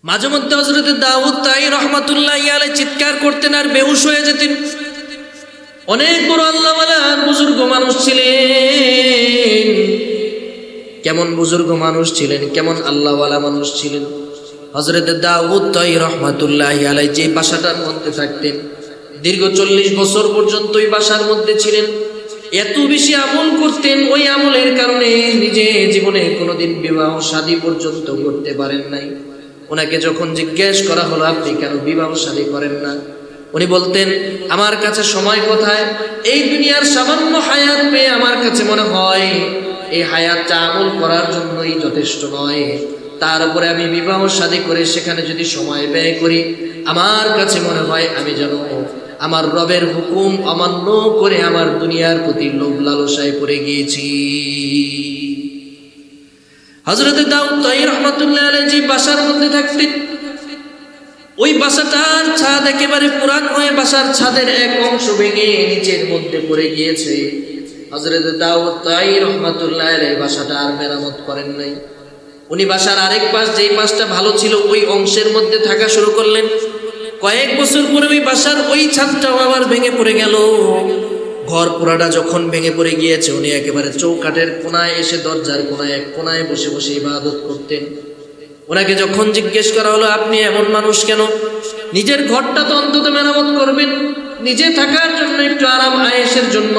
মাঝে মধ্যে হযরত দাউদ তাই রহমাতুল্লাহি আলাইহি চিৎকার করতেন আর বেহুশ হয়ে যেতেন। অনেক বড় আল্লাহওয়ালা বুজুর্গ মানুষ ছিলেন। কেমন বুজুর্গ মানুষ ছিলেন, কেমন আল্লাহওয়ালা মানুষ ছিলেন। হযরত দাউদ তাই রহমাতুল্লাহি আলাইহি যে বাসাটার মধ্যে থাকতেন, দীর্ঘ 40 বছর পর্যন্ত ওই বাসার মধ্যে ছিলেন। এত বেশি আমল করতেন, ওই আমলের কারণে নিজে জীবনে কোনোদিন বিবাহ শাদী পর্যন্ত করতে পারেন নাই। ওনাকে যখন জিজ্ঞেস করা হলো আপনি কেন বিবাহ শাদী করেন না, উনি বলতেন আমার কাছে সময় কোথায়, এই দুনিয়ার সামান্য হায়াত পেয়ে আমার কাছে মনে হয় এই হায়াতটা আমল করার জন্যই যথেষ্ট নয়। তারপরে আমি বিবাহ শাদী করে সেখানে যদি সময় ব্যয় করি, আমার কাছে মনে হয় আমি যেন আমার রবের হুকুম অমান্য করে আমার দুনিয়ার প্রতি লোভ লালসায় পড়ে গিয়েছি। হযরত দাউদ তাই রহমাতুল্লাহি আলাইহি যে বাসার মধ্যে থাকতেন, ওই বাসাটার ছাদ একেবারে পুরান হয়ে বাসার ছাদের এক অংশ ভেঙে নিচের মধ্যে পড়ে গিয়েছে। হযরত দাউদ তাই রহমাতুল্লাহি আলাইহি বাসাটা আর মেরামত করেন নাই। উনি বাসার আরেক পাশ, যেই পাশটা ভালো ছিল, ওই অংশের মধ্যে থাকা শুরু করলেন। কয়েক বছর পরে ওই বাসার ওই ছাদটাও আবার ভেঙে পড়ে গেল। ঘর পুরাটা যখন ভেঙে পড়ে গিয়েছে, উনি একেবারে চৌকাঠের কোনায় এসে দরজার কোনায় এক কোনায় বসে বসে ইবাদত করতেন। ওনাকে যখন জিজ্ঞেস করা হলো আপনি এমন মানুষ কেন, নিজের ঘরটা তো অন্তত মেরামত করবেন, নিজে থাকার জন্য একটু আরাম আয়েশের জন্য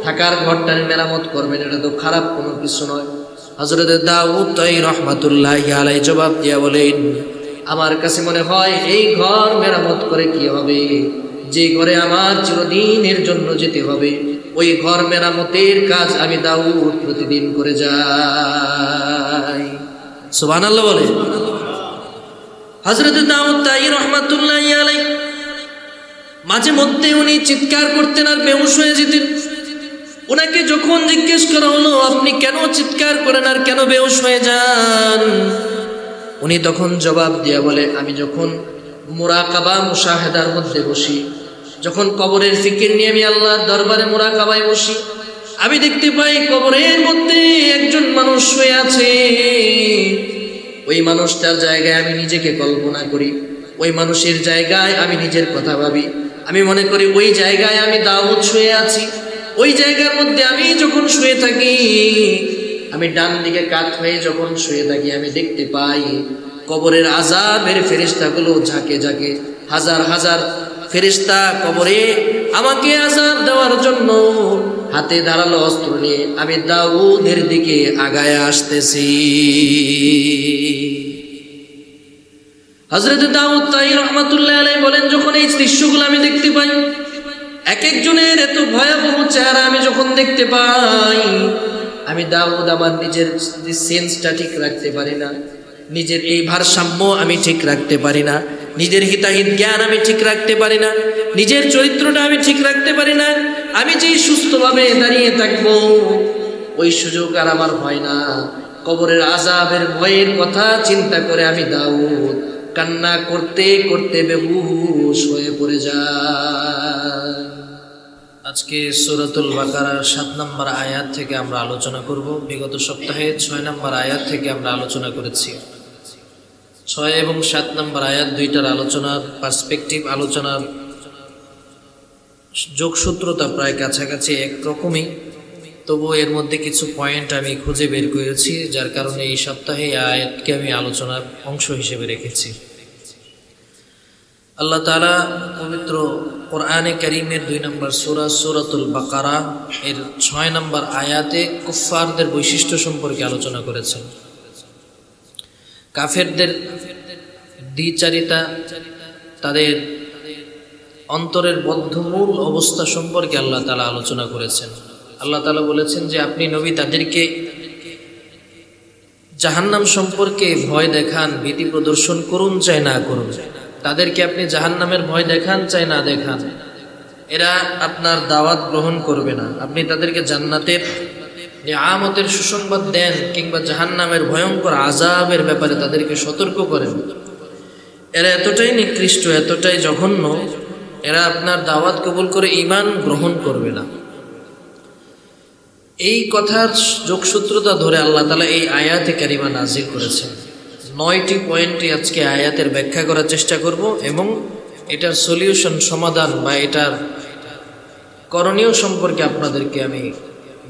থাকার ঘরটা মেরামত করবেন, এটা তো খারাপ কোনো কিছু নয়। হযরত দাউদ তাই রহমাতুল্লাহি আলাইহি জবাব দিয়া বলেন আমার কাছে মনে হয় এই ঘর মেরামত করে কি হবে, যে ঘরে আমার চিরদিনের জন্য যেতে হবে, ওই ঘর মেরামতের কাজ আমি দাউদ প্রতিদিন করে যাই। সুবহানাল্লাহ বলে। হযরত দাউদ তাই রহমাতুল্লাহি আলাইহি মাঝে মধ্যে উনি চিৎকার করতেন আর বেহুশ হয়ে যেতেন। ওনাকে যখন জিজ্ঞেস করা হলো আপনি কেন চিৎকার করেন আর কেন বেহুশ হয়ে যান, উনি তখন জবাব দিয়া বলে আমি যখন মুরাকাবা মুশাহাদার মধ্যে বসি, যখন কবরের ফিকির নিয়ে আমি আল্লাহর দরবারে মুরাকাবায় বসি, আমি দেখতে পাই কবরের মধ্যে একজন মানুষ শুয়ে আছে। ওই মানুষটার জায়গায় আমি নিজেকে কল্পনা করি, ওই মানুষের জায়গায় আমি নিজের কথা ভাবি। আমি মনে করি ওই জায়গায় আমি দাউদ শুয়ে আছি। ওই জায়গার মধ্যে আমি যখন শুয়ে থাকি, আমি ডান দিকে কাত হয়ে যখন শুয়ে থাকি, আমি দেখতে পাই কবরের আযাবের ফেরেশতাগুলো ঝাঁকে ঝাঁকে হাজার হাজার ফেরেশতা কবরে আমাকে আযাব দেওয়ার জন্য হাতে ধারালো অস্ত্র নিয়ে আমি দাউদের দিকে আগায় আসতেছি। হযরত দাউদ তাই রহমাতুল্লাহি আলাইহি বলেন যখন এই দৃশ্যগুলো আমি দেখতে পাই, এক একজনের এত ভয়াবহ চেহারা আমি যখন দেখতে পাই, আমি দাউদ আমার নিজের সেন্সটা ঠিক রাখতে পারি না, নিজের এই ভারসাম্য আমি ঠিক রাখতে পারি না, নিজের হিতাহিত জ্ঞান আমি ঠিক রাখতে পারি না, নিজের চরিত্রটা আমি ঠিক রাখতে পারি না। আমি যেই সুস্থভাবে দাঁড়িয়ে থাকবো ওই সুযোগ আর আমার হয় না। কবরের আযাবের ভয়ের কথা চিন্তা করে আমি দাউদ কান্না করতে করতে বেহুশ হয়ে পড়ে যাই। আজকে সূরাতুল বাকারার 7 নম্বর আয়াত থেকে আমরা আলোচনা করব। বিগত সপ্তাহে 6 নম্বর আয়াত থেকে আমরা আলোচনা করেছি। 6 এবং 7 নম্বর আয়াত দুইটার আলোচনার পার্সপেক্টিভ, আলোচনার যোগসূত্রতা প্রায় কাছাকাছি একরকমই, তবু এর মধ্যে কিছু পয়েন্ট আমি খুঁজে বের করেছি, যার কারণে এই সপ্তাহে এই আয়াতকে আমি আলোচনার অংশ হিসেবে রেখেছি। আল্লাহ তাআলা পবিত্র কোরআনে কারীমের 2 নম্বর সূরা সূরাতুল বাকারা এর 6 নম্বর আয়াতে কুফফারদের বৈশিষ্ট্য সম্পর্কে আলোচনা করেছেন। কাফেরদের দ্বিচারিতা, তাদের অন্তরের বদ্ধমূল অবস্থা সম্পর্কে আল্লাহ তাআলা আলোচনা করেছেন। আল্লাহ তাআলা বলেছেন যে আপনি নবী তাদেরকে জাহান্নাম সম্পর্কে ভয় দেখান, ভীতি প্রদর্শন করুন চাই না করুন, তাদেরকে আপনি জাহান্নামের ভয় দেখান চাই না দেখান, এরা আপনার দাওয়াত গ্রহণ করবে না। আপনি তাদেরকে জান্নাতের নিয়ামতের সুসংবাদ দেন কিংবা জাহান্নামের ভয়ঙ্কর আযাবের ব্যাপারে তাদেরকে সতর্ক করেন, এরা এতটাই নিকৃষ্ট, এতটাই জঘন্য, এরা আপনার দাওয়াত কবুল করে ঈমান গ্রহণ করবে না। এই কথার যোগসূত্রতা ধরে আল্লাহ তাআলা এই আয়াতে কারিমা নাজিল করেছেন। 9টি পয়েন্টে আজকে আয়াতের ব্যাখ্যা করার চেষ্টা করব এবং এটার সলিউশন সমাধান বা এটার করণীয় সম্পর্কে আপনাদেরকে আমি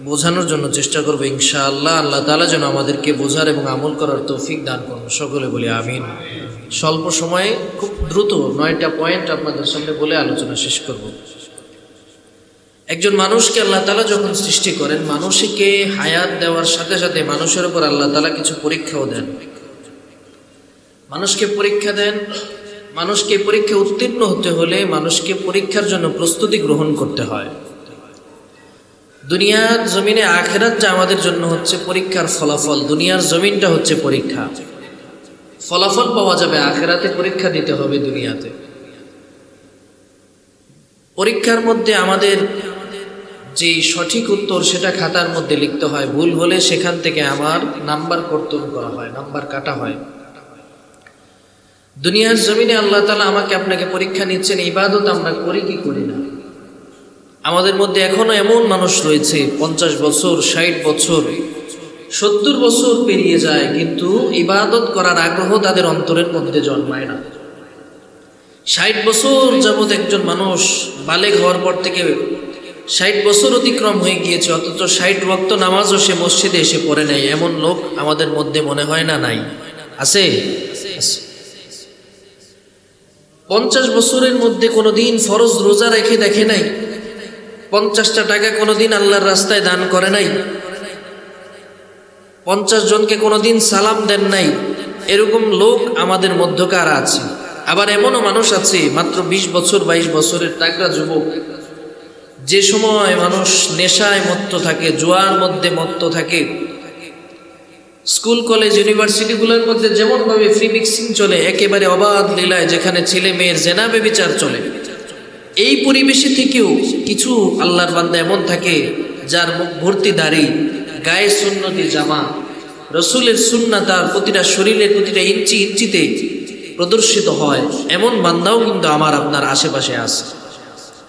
বোঝানোর জন্য চেষ্টা করব ইনশাআল্লাহ। আল্লাহ তাআলা যেন আমাদেরকে বোঝার এবং আমল করার তৌফিক দান করুন, সকলে বলি আমিন। স্বল্প সময়ে খুব দ্রুত 9টা পয়েন্ট আপনাদের সামনে বলে আলোচনা শেষ করব। একজন মানুষকে আল্লাহ তাআলা যখন সৃষ্টি করেন, মানুষকে হায়াত দেওয়ার সাথে সাথে মানুষের উপর আল্লাহ তাআলা কিছু পরীক্ষাও দেন। মানুষকে পরীক্ষা দেন, মানুষকে পরীক্ষা উত্তীর্ণ হতে হলে মানুষকে পরীক্ষার জন্য প্রস্তুতি গ্রহণ করতে হয়। দুনিয়ার জমিনে আখিরাতটা আমাদের জন্য হচ্ছে পরীক্ষার ফলাফল। দুনিয়ার জমিনটা হচ্ছে পরীক্ষা, ফলাফল পাওয়া যাবে আখিরাতে। পরীক্ষা দিতে হবে দুনিয়াতে। পরীক্ষার মধ্যে আমাদের যে সঠিক উত্তর সেটা খাতার মধ্যে লিখতে হয়, ভুল হলে সেখান থেকে আমার নাম্বার কর্তন করা হয়, নাম্বার কাটা হয়। দুনিয়ার জমিনে আল্লাহ তাআলা আমাকে আপনাকে পরীক্ষা নিচ্ছেন, ইবাদত আমরা করি কি করি না। আমাদের মধ্যে এখনো এমন মানুষ রয়েছে 50 বছর, 60 বছর, 70 বছর পেরিয়ে যায়, কিন্তু ইবাদত করার আগ্রহ তাদের অন্তরের মধ্যে জন্মায় না। 60 বছর যাবৎ একজন মানুষ বালেগ হওয়ার পর থেকে 60 বছর অতিক্রম হয়ে গিয়েছে, অথচ 60 ওয়াক্ত নামাজও সে মসজিদে এসে পড়ে নাই। এমন লোক আমাদের মধ্যে মনে হয় না নাই? আছে। 50 বছরের মধ্যে কোনোদিন ফরজ রোজা রেখে দেখে নাই, 50টা টাকা কোনোদিন আল্লাহর রাস্তায় দান করে নাই, 50 জনকে কোনোদিন সালাম দেন নাই। এরকম লোক আমাদের মধ্যকার আছে। আবার এমনও মানুষ আছে মাত্র 20 বছর 22 বছরের টাকরা যুবক, যে সময় মানুষ নেশায় মত্ত থাকে, জুয়ার মধ্যে মত্ত থাকে। স্কুল কলেজ ইউনিভার্সিটিগুলোর মধ্যে যেমনভাবে ফ্রি মিক্সিং চলে, একেবারে অবাধ লীলায়, যেখানে ছেলে মেয়ের জেনা ব্যভিচার চলে, এই পরিবেশে থেকেও কিছু আল্লাহর বান্দা এমন থাকে যার মুখ ভর্তি দাড়ি, গায়ে সুন্নতি জামা, রসুলের সুন্নাহ তার প্রতিটা শরীরের প্রতিটা ইঞ্চি ইঞ্চিতে প্রদর্শিত হয়। এমন বান্দাও কিন্তু আমার আপনার আশেপাশে আছে।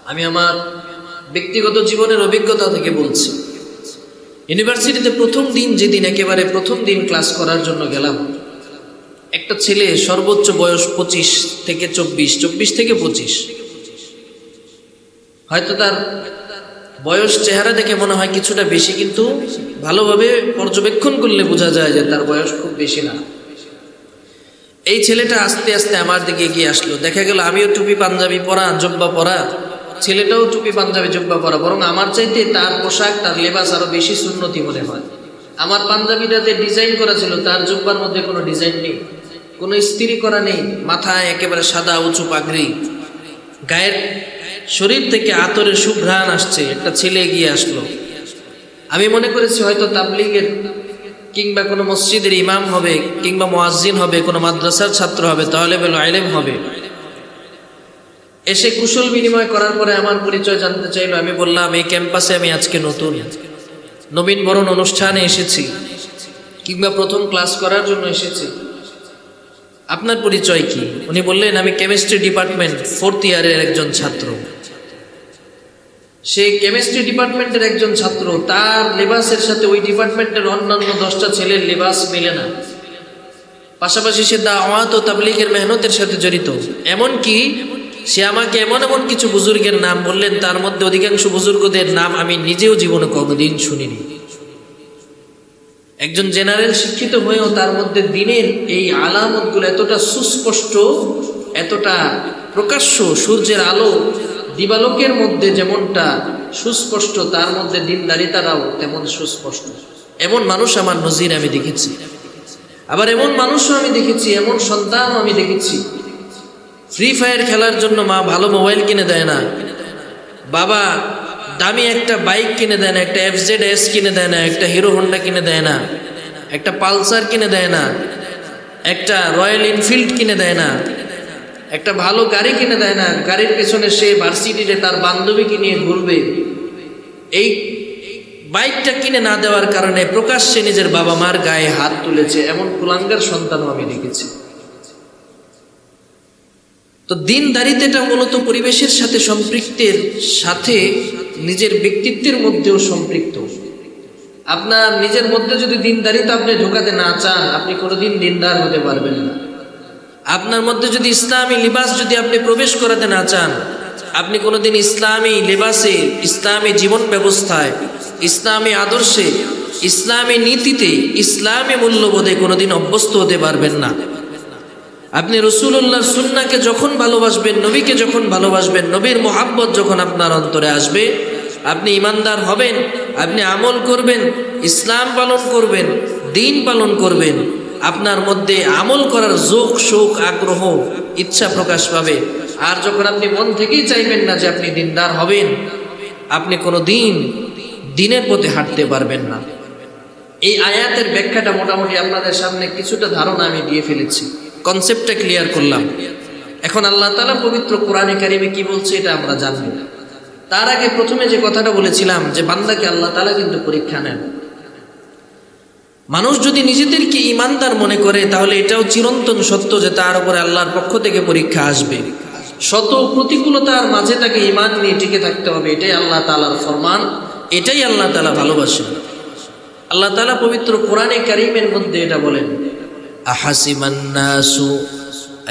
আমি আমার ব্যক্তিগত জীবনের অভিজ্ঞতা থেকে বলছি। ইউনিভার্সিটিতে প্রথম দিন, যেদিন একেবারে প্রথম দিন ক্লাস করার জন্য গেলাম, একটা ছেলে সর্বোচ্চ বয়স 25 থেকে 24, 24 থেকে 25। হয়তো তার বয়স চেহারা দেখে মনে হয় কিছুটা বেশি, কিন্তু ভালোভাবে পর্যবেক্ষণ করলে বোঝা যায় যে তার বয়স খুব বেশি না। এই ছেলেটা আস্তে আস্তে আমার দিকে এগিয়ে আসলো। দেখা গেল আমিও টুপি পাঞ্জাবি পরা, জব্বা পরা, ছেলেটাও টুপি পাঞ্জাবি জব্বা পরা, বরং আমার চাইতে তার পোশাক, তার লেবাস আরো বেশি সুন্নতি মনে হয়। আমার পাঞ্জাবিটাতে ডিজাইন করা ছিল, তার জব্বার মধ্যে কোনো ডিজাইন নেই, কোনো ইস্ত্রি করা নেই, মাথায় একেবারে সাদা উঁচু পাগড়ি, গায়ের শরীর থেকে আতরের সুঘ্রাণ আসছে। একটা ছেলে এগিয়ে আসলো। আমি মনে করেছি হয়তো তাবলীগের কিংবা কোনো মসজিদের ইমাম হবে, কিংবা মুয়াজ্জিন হবে, কোনো মাদ্রাসার ছাত্র হবে, তালেবুল ইলম হবে। এসে কুশল বিনিময় করার পরে আমার পরিচয় জানতে চাইলো। আমি বললাম, এই ক্যাম্পাসে আমি আজকে নতুন, নবীন বরণ অনুষ্ঠানে এসেছি, কিংবা প্রথম ক্লাস করার জন্য এসেছি। আপনার পরিচয় কি? উনি বললেন, আমি কেমিস্ট্রি ডিপার্টমেন্ট 4th ইয়ারের একজন ছাত্র। সে কেমিস্ট্রি ডিপার্টমেন্টের একজন ছাত্র, তার লেবাসের সাথে ওই ডিপার্টমেন্টের অন্যান্য 10টা ছেলের লেবাস মেলে না। পাশাপাশি সে দাওয়াত ও তাবলীগের মেহনতের সাথে জড়িত। এমনকি সে আমাকে এমন এমন কিছু বুজুর্গের নাম বললেন, তার মধ্যে অধিকাংশ বুজুর্গদের নাম আমি নিজেও জীবনে কোনোদিন শুনিনি। একজন জেনারেল শিক্ষিত হয়েও তার মধ্যে দিনের এই আলামতগুলো এতটা সুস্পষ্ট, এতটা প্রকাশ্য, সূর্যের আলো দিবালোকের মধ্যে যেমনটা সুস্পষ্ট, তার মধ্যে দিনদারিতারাও তেমন সুস্পষ্ট। এমন মানুষ আমার নজির আমি দেখেছি। আবার এমন মানুষও আমি দেখেছি, এমন সন্তানও আমি দেখেছি, ফ্রি ফায়ার খেলার জন্য মা ভালো মোবাইল কিনে দেয় না, বাবা দামি একটা বাইক কিনে দেয় না, একটা FZS কিনে দেয় না, একটা হিরো হোন্ডা কিনে দেয় না, একটা পালসার কিনে দেয় না, একটা রয়্যাল এনফিল্ড কিনে দেয় না, একটা ভালো গাড়ি কিনে দেয় না। গাড়ির পেছনে সে ভার্সিটিতে তার বান্ধবীকে নিয়ে ঘুরবে। এই বাইকটা কিনে না দেওয়ার কারণে প্রকাশ্যে নিজের বাবা মার গায়ে হাত তুলেছে। এমন কুলাঙ্গার সন্তানও আমি দেখেছি। তো দিনদারিতাটা মূলত পরিবেশের সাথে সম্পৃক্তের সাথে নিজের ব্যক্তিত্বের মধ্যেও সম্পৃক্ত। আপনার নিজের মধ্যে যদি দিনদারিতা আপনি ঢোকাতে না চান, আপনি কোনোদিন দিনদার হতে পারবেন না। আপনার মধ্যে যদি ইসলামী লিবাস যদি আপনি প্রবেশ করাতে না চান, আপনি কোনোদিন ইসলামী লিবাসে, ইসলামী জীবন ব্যবস্থায়, ইসলামী আদর্শে, ইসলামী নীতিতে, ইসলামী মূল্যবোধে কোনোদিন অভ্যস্ত হতে পারবেন না। আপনি রাসূলুল্লাহর সুন্নাহকে যখন ভালোবাসবেন, নবীকে যখন ভালোবাসবেন, নবীর মোহাব্বত যখন আপনার অন্তরে আসবে, আপনি ইমানদার হবেন, আপনি আমল করবেন, ইসলাম পালন করবেন, দিন পালন করবেন, আপনার মধ্যে আমল করার যোগ, শোক, আগ্রহ, ইচ্ছা প্রকাশ পাবে। আর যখন আপনি মন থেকেই চাইবেন না যে আপনি দিনদার হবেন, আপনি কোনো দিনের পথে হাঁটতে পারবেন না। এই আয়াতের ব্যাখ্যাটা মোটামুটি আপনাদের সামনে কিছুটা ধারণা আমি দিয়ে ফেলেছি, কনসেপ্টটা ক্লিয়ার করলাম। এখন আল্লাহ তাআলা পবিত্র কোরআনে কারিমে কি বলছে এটা আমরা জানবো। তার আগে প্রথমে যে কথাটা বলেছিলাম যে বান্দাকে আল্লাহ তাআলা কিন্তু পরীক্ষা নেন। মানুষ যদি নিজেদেরকে ইমানদার মনে করে তাহলে এটাও চিরন্তন সত্য যে তার উপরে আল্লাহর পক্ষ থেকে পরীক্ষা আসবে। শত প্রতিকূলতার মাঝে তাকে ইমান নিয়ে টিকে থাকতে হবে, এটাই আল্লাহ তাআলার ফরমান, এটাই আল্লাহ তাআলা ভালোবাসেন। আল্লাহ তাআলা পবিত্র কোরআনে কারীমের মধ্যে এটা বলেন, আহাসিবান নাসু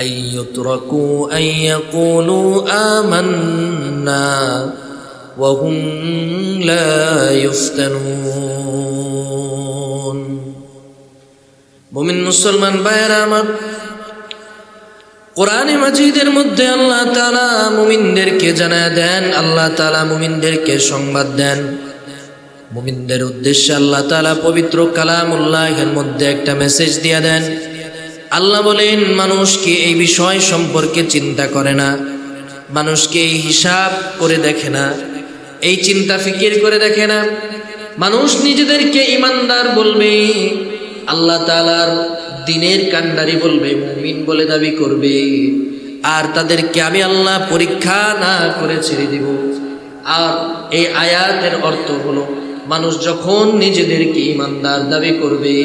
আইয়ুতরাকু আইয়াকুলু আমান্না ওয়া হুম লা ইফতানুন। মুমিন মুসলমান ভাইয়েরা আমার, কোরআনে মাজিদের মধ্যে আল্লাহ তাআলা মুমিনদেরকে জানায় দেন, আল্লাহ তাআলা মুমিনদেরকে সংবাদ দেন। মুমিনদের উদ্দেশ্যে আল্লাহ তাআলা পবিত্র কালামুল্লাহের মধ্যে একটা মেসেজ দিয়ে দেন। আল্লাহ বলেন, মানুষকে এই বিষয় সম্পর্কে চিন্তা করে না, মানুষকে এই হিসাব করে দেখে না, এই চিন্তা ফিকির করে দেখে না। মানুষ নিজেদেরকে ইমানদার বলবে, আল্লাহ তাআলার দ্বীনের কান্ডারি বলবে, মুমিন বলে দাবি করবে, আর তাদেরকে আমি আল্লাহ পরীক্ষা না করে ছেড়ে দিব। আর এই আয়াতের অর্থ হলো, মানুষ যখন নিজেদেরকে ইমানদার দাবি করবে,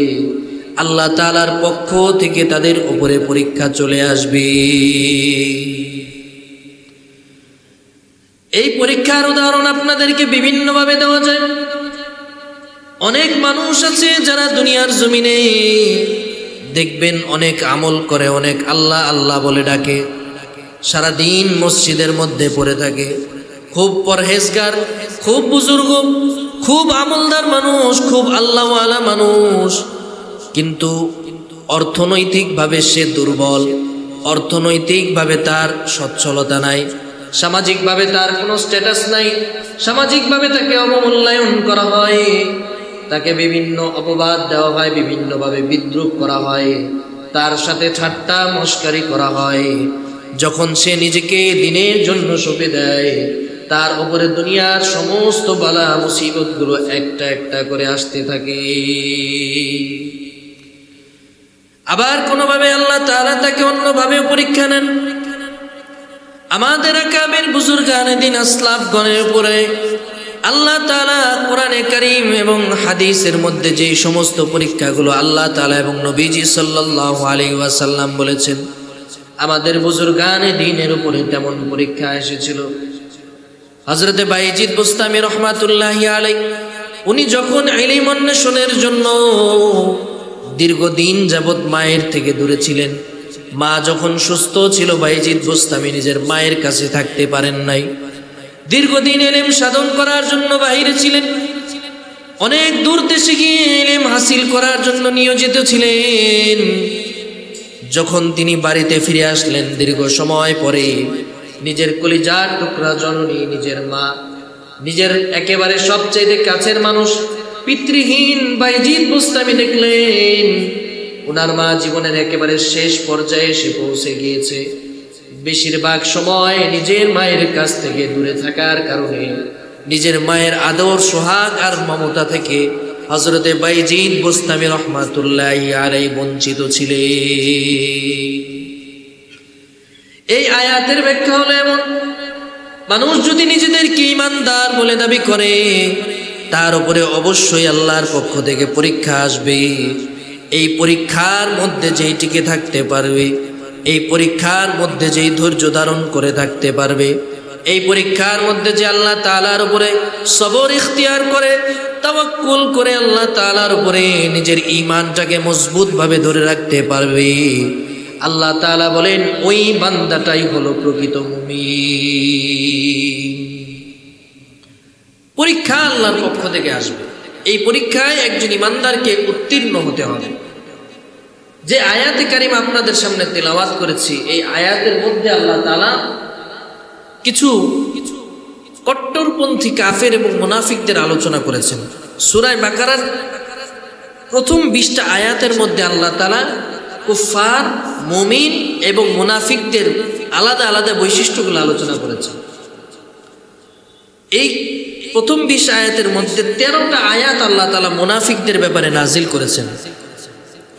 আল্লাহ তাআলার পক্ষ থেকে তাদের উপরে পরীক্ষা চলে আসবে। এই পরীক্ষার উদাহরণ আপনাদেরকে বিভিন্নভাবে দেওয়া যায়। অনেক মানুষ আছে যারা দুনিয়ার জমিনে দেখবেন অনেক আমল করে, অনেক আল্লাহ আল্লাহ বলে ডাকে, সারাদিন মসজিদের মধ্যে পড়ে থাকে, খুব পরহেজগার, খুব বুজুর্গ, খুব আমলদার মানুষ, খুব আল্লাহওয়ালা মানুষ, কিন্তু অর্থনৈতিকভাবে সে দুর্বল, অর্থনৈতিকভাবে তার সচ্ছলতা নাই, সামাজিকভাবে তার কোনো স্ট্যাটাস নাই, সামাজিকভাবে তাকে অবমূল্যায়ন করা হয়, তাকে বিভিন্ন অপবাদ দেওয়া হয়, বিভিন্নভাবে বিদ্রূপ করা হয়, তার সাথে ঠাট্টা মশকারি করা হয়। যখন সে নিজেকে দিনের জন্য সঁপে দেয়, তার উপরে দুনিয়ার সমস্ত বালা মুসিবতগুলো একটা একটা করে আসতে থাকে। আবার কোনোভাবে আল্লাহ তাআলা তাকে অন্যভাবে পরীক্ষা নেন। আমাদের আকাবের বুজুর্গানে দিন আসলাফগণের উপরে আল্লাহ তাআলা কোরআনে কারীম এবং হাদিসের মধ্যে যে সমস্ত পরীক্ষাগুলো আল্লাহ তাআলা এবং নবীজি সাল্লাল্লাহু আলাইহি ওয়াসাল্লাম বলেছেন, আমাদের বুজুর্গানে দ্বীনের উপরে তেমন পরীক্ষা এসেছিল। হযরতে বাইজিদ বুস্তামি রহমাতুল্লাহি আলাইহি, উনি যখন ইলম অন্বেষণের জন্য দীর্ঘদিন যাবৎ মায়ের থেকে দূরে ছিলেন, মা যখন সুস্থ ছিল বাইজিদ বুস্তামি নিজের মায়ের কাছে থাকতে পারেন নাই, দীর্ঘদিন ইলম সাধন করার জন্য বাইরে ছিলেন, অনেক দূর দেশে গিয়ে ইলম হাসিল করার জন্য নিয়োজিত ছিলেন। যখন তিনি বাড়িতে ফিরে আসলেন দীর্ঘ সময় পরে, নিজের কলিজার টুকরা জননী, নিজের মা, নিজের একেবারে সবচেয়ে কাছের মানুষ, পিতৃহীন বাইজিদ বুস্তামি দেখলেন ওনার মা জীবনের একেবারে শেষ পর্যায়ে এসে পৌঁছে গিয়েছে। বেশিরভাগ সময় নিজের মায়ের কাছ থেকে দূরে থাকার কারণে নিজের মায়ের আদর, সোহাগ আর মমতা থেকে হযরতে বাইজিদ বুস্তামি রহমাতুল্লাহি আলাইহি বঞ্চিত ছিলেন। এই আয়াতের ব্যাখ্যা হলো এমন, মানুষ যদি নিজেদেরকে ঈমানদার বলে দাবি করে, তার উপরে অবশ্যই আল্লাহর পক্ষ থেকে পরীক্ষা আসবে। এই পরীক্ষার মধ্যে যেই টিকে থাকতে পারবে, এই পরীক্ষার মধ্যে যেই ধৈর্য ধারণ করে থাকতে পারবে, এই পরীক্ষার মধ্যে যে আল্লাহ তাআলার উপরে সবর ইখতিয়ার করে, তাওয়াক্কুল করে আল্লাহ তাআলার উপরে নিজের ঈমানটাকে মজবুত ভাবে ধরে রাখতে পারবে, আল্লাহ তাআলা বলেন ওই বান্দাটাই হলো প্রকৃত মুমিন। পরীক্ষা আল্লাহর পক্ষ থেকে আসবে, এই পরীক্ষায় একজন ইমানদারকে উত্তীর্ণ হতে হবে। যে আয়াতে কারিমা আপনাদের সামনে তেলাওয়াত করেছি, এই আয়াতের মধ্যে আল্লাহ তাআলা কিছু কট্টরপন্থী কাফের এবং মুনাফিকদের আলোচনা করেছেন। সূরা বাকারার প্রথম 20টা আয়াতের মধ্যে আল্লাহ তাআলা কুফফার, মুমিন এবং মুনাফিকদের আলাদা আলাদা বৈশিষ্ট্যগুলো আলোচনা করেছেন। এই প্রথম 20 আয়াতের মধ্যে 13টা আয়াত আল্লাহ তাআলা মুনাফিকদের ব্যাপারে নাজিল করেছেন।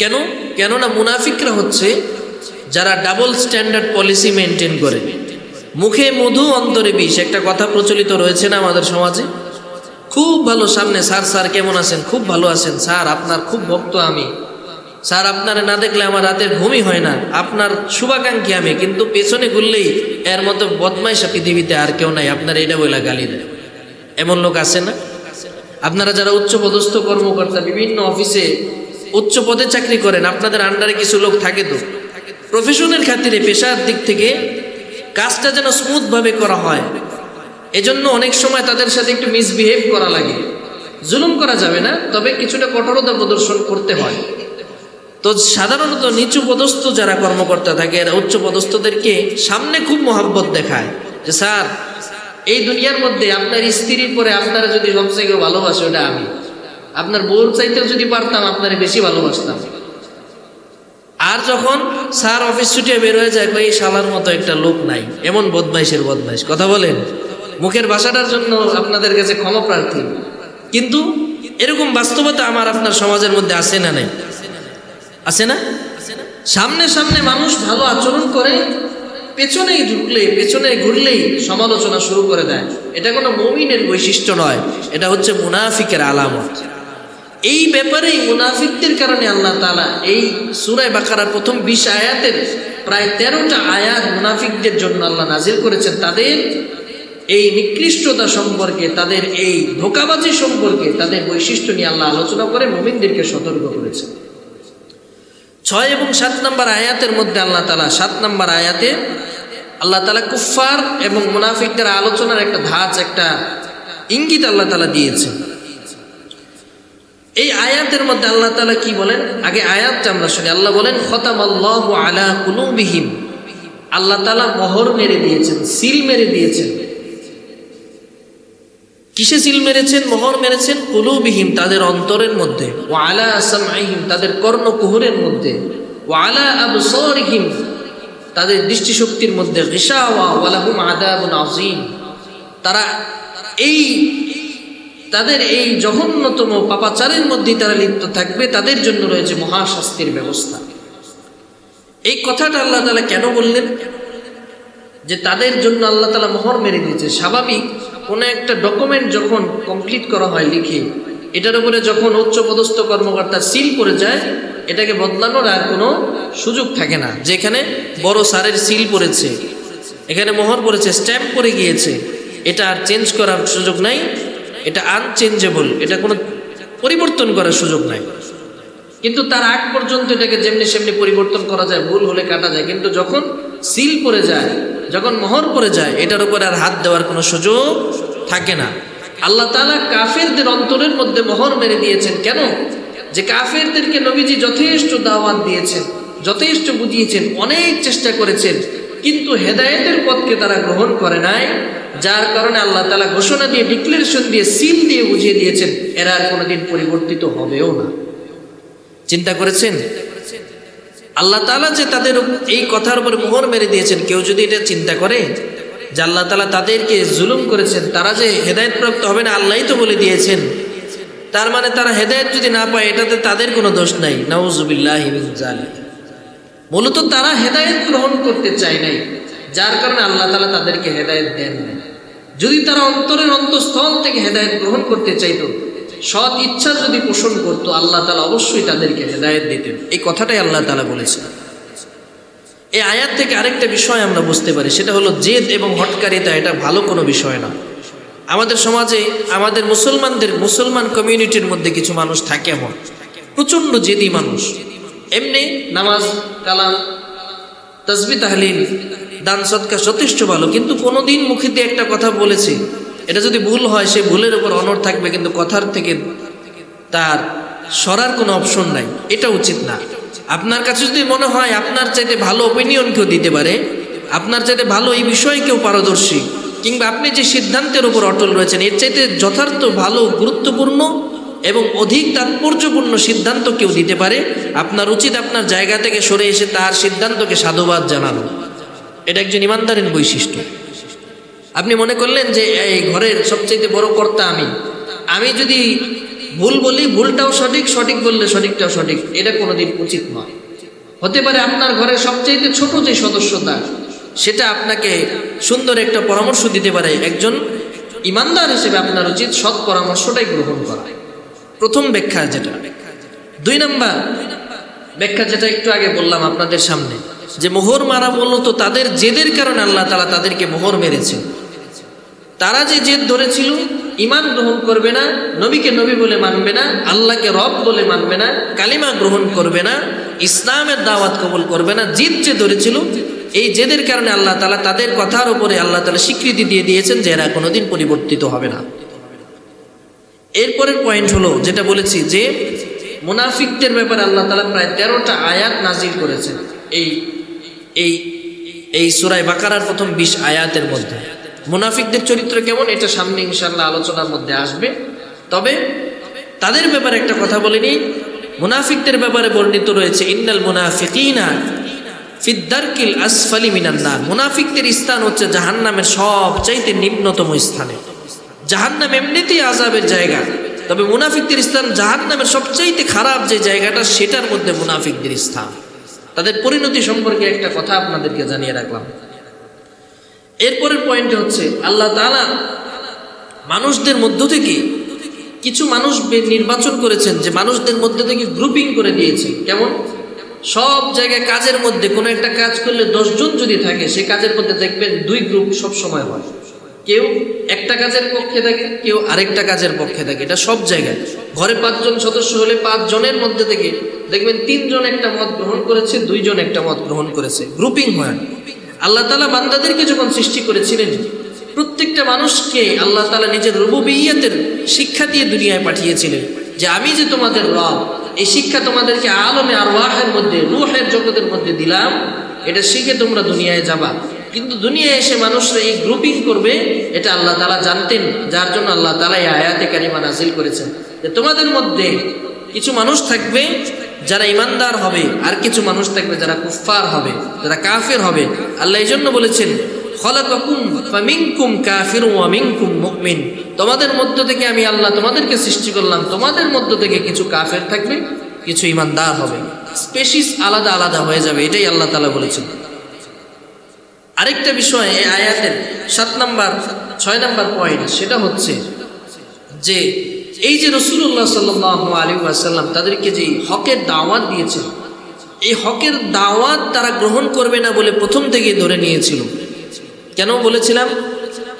কেন? কেননা মুনাফিকরা হচ্ছে যারা ডাবল স্ট্যান্ডার্ড পলিসি মেনটেন করে, মুখে মধু অন্তরে বিষ, একটা কথা প্রচলিত রয়েছে না আমাদের সমাজে? খুব ভালো, সামনে স্যার স্যার কেমন আছেন? খুব ভালো আছেন স্যার, আপনার খুব ভক্ত আমি স্যার, আপনারা না দেখলে আমার রাতের ঘুমই হয় না, আপনার শুভাকাঙ্ক্ষী আমি, কিন্তু পেছনে ঘুরলেই এর মতো বদমাইশা পৃথিবীতে আর কেউ নাই, আপনার এটা বইলা গালি দেয়। এমন লোক আছে না? আপনারা যারা উচ্চপদস্থ কর্মকর্তা, বিভিন্ন অফিসে উচ্চ পদে চাকরি করেন, আপনাদের আন্ডারে কিছু লোক থাকে, তো প্রফেশনের খাতিরে পেশার দিক থেকে কাজটা যেন স্মুথ ভাবে করা হয়, এজন্য অনেক সময় তাদের সাথে একটু মিসবিহেভ করা লাগে। জুলুম করা যাবে না, তবে কিছুটা কঠোরতা প্রদর্শন করতে হয়। তো সাধারণত নিচু পদস্থ যারা কর্মকর্তা থাকে, এরা উচ্চ পদস্থদেরকে সামনে খুব মহব্বত দেখায় যে স্যার, এই দুনিয়ার মধ্যে আপনার স্ত্রীর পরে আপনারা যদি সবচেয়ে ভালোবাসে ওটা আমি, আপনার বউর চাইতেও যদি পারতাম আপনারে বেশি ভালোবাসতাম। আর যখন স্যার অফিস ছুটিয়ে বের হয়ে যায়, এই শালার মতো একটা লোক নাই, এমন বদমাইশের বদমাইশ, কথা বলেন, মুখের ভাষাটার জন্য আপনাদের কাছে ক্ষমা প্রার্থী, কিন্তু এরকম বাস্তবতা আমার আপনার সমাজের মধ্যে আছে না? নাই? আছে না? সামনে সামনে মানুষ ভালো আচরণ করে, পেছনেই ঢুকলে, পেছনে ঘুরলেই সমালোচনা শুরু করে দেয়। এটা কোনো মুমিনের বৈশিষ্ট্য নয়, এটা হচ্ছে মুনাফিকের আলামত। এই ব্যাপারেই মুনাফিকদের কারণে আল্লাহ তাআলা এই সূরা বাকারার প্রথম 20 আয়াতের প্রায় 13টা আয়াত মুনাফিকদের জন্য আল্লাহ নাজিল করেছেন। তাদের এই নিকৃষ্টতা সম্পর্কে, তাদের এই ধোঁকাবাজি সম্পর্কে, তাদের বৈশিষ্ট্য নিয়ে আল্লাহ আলোচনা করে মুমিনদেরকে সতর্ক করেছেন। 6 এবং 7 নম্বর আয়াতের মধ্যে আল্লাহ তাআলা 7 নম্বর আয়াতে আল্লাহ তাআলা কুফফার এবং মুনাফিকদের আলোচনার একটা ধাঁচ, একটা ইঙ্গিত আল্লাহ তাআলা দিয়েছেন। এই আয়াতের মধ্যে আল্লাহ তাআলা কি বলেন? আগে আয়াতটা আমরা শুনি। আল্লাহ বলেন খতামাল্লাহু আলা কুলুবিহিম, আল্লাহ তাআলা মোহর মেরে দিয়েছেন, সিল মেরে দিয়েছেন। কিসে সিল মেরেছেন? মোহর মেরেছেন কুলুবিহিম, তাদের অন্তরের মধ্যে, ওয়া আলা সামঈহিম, তাদের কর্ণকুহরের মধ্যে, ওয়া আলা আবসারিহিম, তাদের দৃষ্টিশক্তির মধ্যে, গিশাওয়া ওয়া লাহুম আযাবুন আযীম, তারা তাদের এই জঘন্যতম পাপাচারের মধ্যে তারা লিপ্ত থাকবে, তাদের জন্য রয়েছে মহাশাস্তির ব্যবস্থা। এই কথাটা আল্লাহ তাআলা কেন বললেন যে তাদের জন্য আল্লাহ তাআলা মোহর মেরে দিয়েছে? স্বাভাবিক কোনো একটা ডকুমেন্ট যখন কমপ্লিট করা হয় লিখে, এটার উপরে যখন উচ্চপদস্থ কর্মকর্তার সিল পড়ে যায়, এটাকে বদলানোর আর কোনো সুযোগ থাকে না। যেখানে বড় স্যারের সিল পড়েছে, এখানে মোহর পড়েছে, স্ট্যাম্প পড়ে গিয়েছে, এটা আর চেঞ্জ করার সুযোগ নাই, এটা আনচেঞ্জেবল, এটা কোনো পরিবর্তন করার সুযোগ নাই। কিন্তু তার আগ পর্যন্ত এটাকে যেমনি সেমনি পরিবর্তন করা যায়, ভুল হলে কাটা যায়, কিন্তু যখন সিল পড়ে যায়, যখন মোহর পড়ে যায়, এটার উপর আর হাত দেওয়ার কোনো সুযোগ থাকে না। আল্লাহ তাআলা কাফেরদের অন্তরের মধ্যে মোহর মেরে দিয়েছেন। কেন? যে কাফেরদেরকে নবীজি যথেষ্ট দাওয়াত দিয়েছেন, যথেষ্ট বুঝিয়েছেন, অনেক চেষ্টা করেছেন, কিন্তু হেদায়েতের পথকে তারা গ্রহণ করে নাই, যার কারণে আল্লাহ তাআলা ঘোষণা দিয়ে, ডিক্লারেশন দিয়ে, সিল দিয়ে বুঝিয়ে দিয়েছেন এরা আর কোনোদিন পরিবর্তিত হবেও না। চিন্তা করেছেন আল্লাহ তাআলা যে তাদের এই কথার উপর মোহর মেরে দিয়েছেন? কেউ যদি এটা চিন্তা করে যে আল্লাহ তাআলা তাদেরকে জুলুম করেছেন, তারা যে হেদায়েত প্রাপ্ত হবে না, আল্লাহই তো বলে দিয়েছেন, তার মানে তারা হেদায়েত যদি না পায় এটাতে তাদের কোনো দোষ নাই। নাউযুবিল্লাহি মিন যালিক। মূলত তারা হেদায়েত গ্রহণ করতে চায় নাই, যার কারণে আল্লাহ তাআলা তাদেরকে হেদায়েত দেন না। যদি তারা অন্তরের অন্তঃস্থল থেকে হেদায়েত গ্রহণ করতে চাইতো, সৎ ইচ্ছা যদি পোষণ করতো, আল্লাহ তাআলা অবশ্যই তাদেরকে হেদায়েত দিতেন। এই কথাটাই আল্লাহ তাআলা বলেছেন। এই আয়াত থেকে আরেকটা বিষয় আমরা বুঝতে পারি, সেটা হলো জেদ এবং হটকারিতা এটা ভালো কোনো বিষয় না। আমাদের সমাজে আমাদের মুসলমান কমিউনিটির মধ্যে কিছু মানুষ থাকে এমন প্রচণ্ড জেদি মানুষ, এমনি নামাজ কালাম তাসবিহ তাহলিল দান সদকা যথেষ্ট ভালো, কিন্তু কোনোদিন মুখে দিয়ে একটা কথা বলেছে, এটা যদি ভুল হয় সে ভুলের উপর অনড় থাকবে, কিন্তু কথার থেকে তার সরার কোনো অপশন নাই। এটা উচিত না। আপনার কাছে যদি মনে হয় আপনার চাইতে ভালো ওপিনিয়ন কেউ দিতে পারে, আপনার চাইতে ভালো এই বিষয়ে কেউ পারদর্শী, কিংবা আপনি যে সিদ্ধান্তের উপর অটল রয়েছেন এর চাইতে যথার্থ ভালো গুরুত্বপূর্ণ এবং অধিক তাৎপর্যপূর্ণ সিদ্ধান্ত কেউ দিতে পারে, আপনার উচিত আপনার জায়গা থেকে সরে এসে তার সিদ্ধান্তকে সাধুবাদ জানানো। এটা একজন ইমানদারের বৈশিষ্ট্য। আপনি মনে করলেন যে এই ঘরের সবচেয়ে বড় কর্তা আমি যদি ভুল বলি ভুলটাও সঠিক, সঠিক বললে সঠিকটাও সঠিক, এটা কোনোদিন উচিত নয়। হতে পারে আপনার ঘরের সবচেয়ে ছোট যে সদস্যতা সেটা আপনাকে সুন্দর একটা পরামর্শ দিতে পারে। একজন ইমানদার হিসেবে আপনার উচিত সৎ পরামর্শটাই গ্রহণ করা। প্রথম ব্যাখ্যা যেটা। 2 নম্বর ব্যাখ্যা যেটা একটু আগে বললাম আপনাদের সামনে, যে মোহর মারা মূলত তাদের জেদের কারণে আল্লাহ তাআলা তাদেরকে মোহর মেরেছে। তারা যে জেদ ধরেছিল, ঈমান গ্রহণ করবে না, নবীকে নবী বলে মানবে না, আল্লাহকে রব বলে মানবে না, কালিমা গ্রহণ করবে না, ইসলামের দাওয়াত কবুল করবে না, জিদ যে ধরেছিল, এই জেদের কারণে আল্লাহ তাআলা তাদের কথার উপরে আল্লাহ তাআলা স্বীকৃতি দিয়ে দিয়েছেন যে এরা কোনোদিন পরিবর্তিত হবে না। এরপরের পয়েন্ট হলো যেটা বলেছি, যে মুনাফিকদের ব্যাপারে আল্লাহ তাআলা প্রায় 13টা আয়াত নাজিল করেছেন এই সূরা বাকারার প্রথম 20 আয়াতের মধ্যে। মুনাফিকদের চরিত্র কেমন এটা সামনে ইনশাআল্লাহ আলোচনার মধ্যে আসবে। তবে তাদের ব্যাপারে একটা কথা বলে নিই। মুনাফিকদের ব্যাপারে বর্ণিত রয়েছে ইন্নাল মুনাফিকিনা ফিদ দারকিল আসফালি মিনান নার। মুনাফিকদের স্থান হচ্ছে জাহান্নামের সবচাইতে নিম্নতম স্থানে। জাহান্নাম এমনিতেই আযাবের জায়গা, তবে মুনাফিকদের স্থান জাহান্নামের সবচাইতে খারাপ যে জায়গাটা সেটার মধ্যে মুনাফিকদের স্থান। তাদের পরিণতি সম্পর্কে একটা কথা আপনাদেরকে জানিয়ে রাখলাম। এরপরের পয়েন্ট হচ্ছে আল্লাহ তাআলা মানুষদের মধ্য থেকে কিছু মানুষ নির্বাচন করেছেন, যে মানুষদের মধ্যে থেকে গ্রুপিং করে দিয়েছেন। কেমন? সব জায়গায় কাজের মধ্যে কোনো একটা কাজ করলে 10 জন যদি থাকে, সে কাজের মধ্যে দেখবেন 2 গ্রুপ সব সময় হয়। কেউ একটা কাজের পক্ষে থাকে, কেউ আরেকটা কাজের পক্ষে থাকে। এটা সব জায়গায়। ঘরে 5 জন সদস্য হলে 5 জনের মধ্যে থেকে দেখবেন 3 জন একটা মত গ্রহণ করেছে, 2 জন একটা মত গ্রহণ করেছে। গ্রুপিং হয়। আল্লাহ তাআলা বান্দাদেরকে যখন সৃষ্টি করেছিলেন, প্রত্যেকটা মানুষকে আল্লাহ তাআলা নিজের রুবুবিয়্যতের শিক্ষা দিয়ে দুনিয়ায় পাঠিয়েছিলেন, যে আমি যে তোমাদের রব, এই শিক্ষা তোমাদেরকে আলমে আরওয়াহের মধ্যে, রূহের জগতের মধ্যে দিলাম, এটা শিখে তোমরা দুনিয়ায় যাবা। কিন্তু দুনিয়ায় এসে মানুষরা এই গ্রুপিং করবে, এটা আল্লাহ তাআলা জানতেন, যার জন্য আল্লাহ তাআলা এই আয়াতে কারিমা নাজিল করেছেন, যে তোমাদের মধ্যে কিছু মানুষ থাকবে যারা ইমানদার হবে, আর কিছু মানুষ থাকবে যারা কুফফার হবে, যারা কাফের হবে। আল্লাহ এই জন্য বলেছেন খলাকাকুম ফামিনকুম কাফিরুন ওয়া মিনকুম মুমিন। তোমাদের মধ্য থেকে আমি আল্লাহ তোমাদেরকে সৃষ্টি করলাম, তোমাদের মধ্য থেকে কিছু কাফের থাকবে, কিছু ইমানদার হবে। স্পেসিস আলাদা আলাদা হয়ে যাবে, এটাই আল্লাহ তাআলা বলেছেন। আরেকটা বিষয় এই আয়াতের 7 নম্বর 6 নম্বর পয়েন্ট, সেটা হচ্ছে যে এই যে রাসূলুল্লাহ সাল্লাল্লাহু আলাইহি ওয়াসাল্লাম তাদেরকে যে হকের দাওয়াত দিয়েছেন, এই হকের দাওয়াত তারা গ্রহণ করবে না বলে প্রথম থেকেই ধরে নিয়েছিল। কেন বলেছিলাম?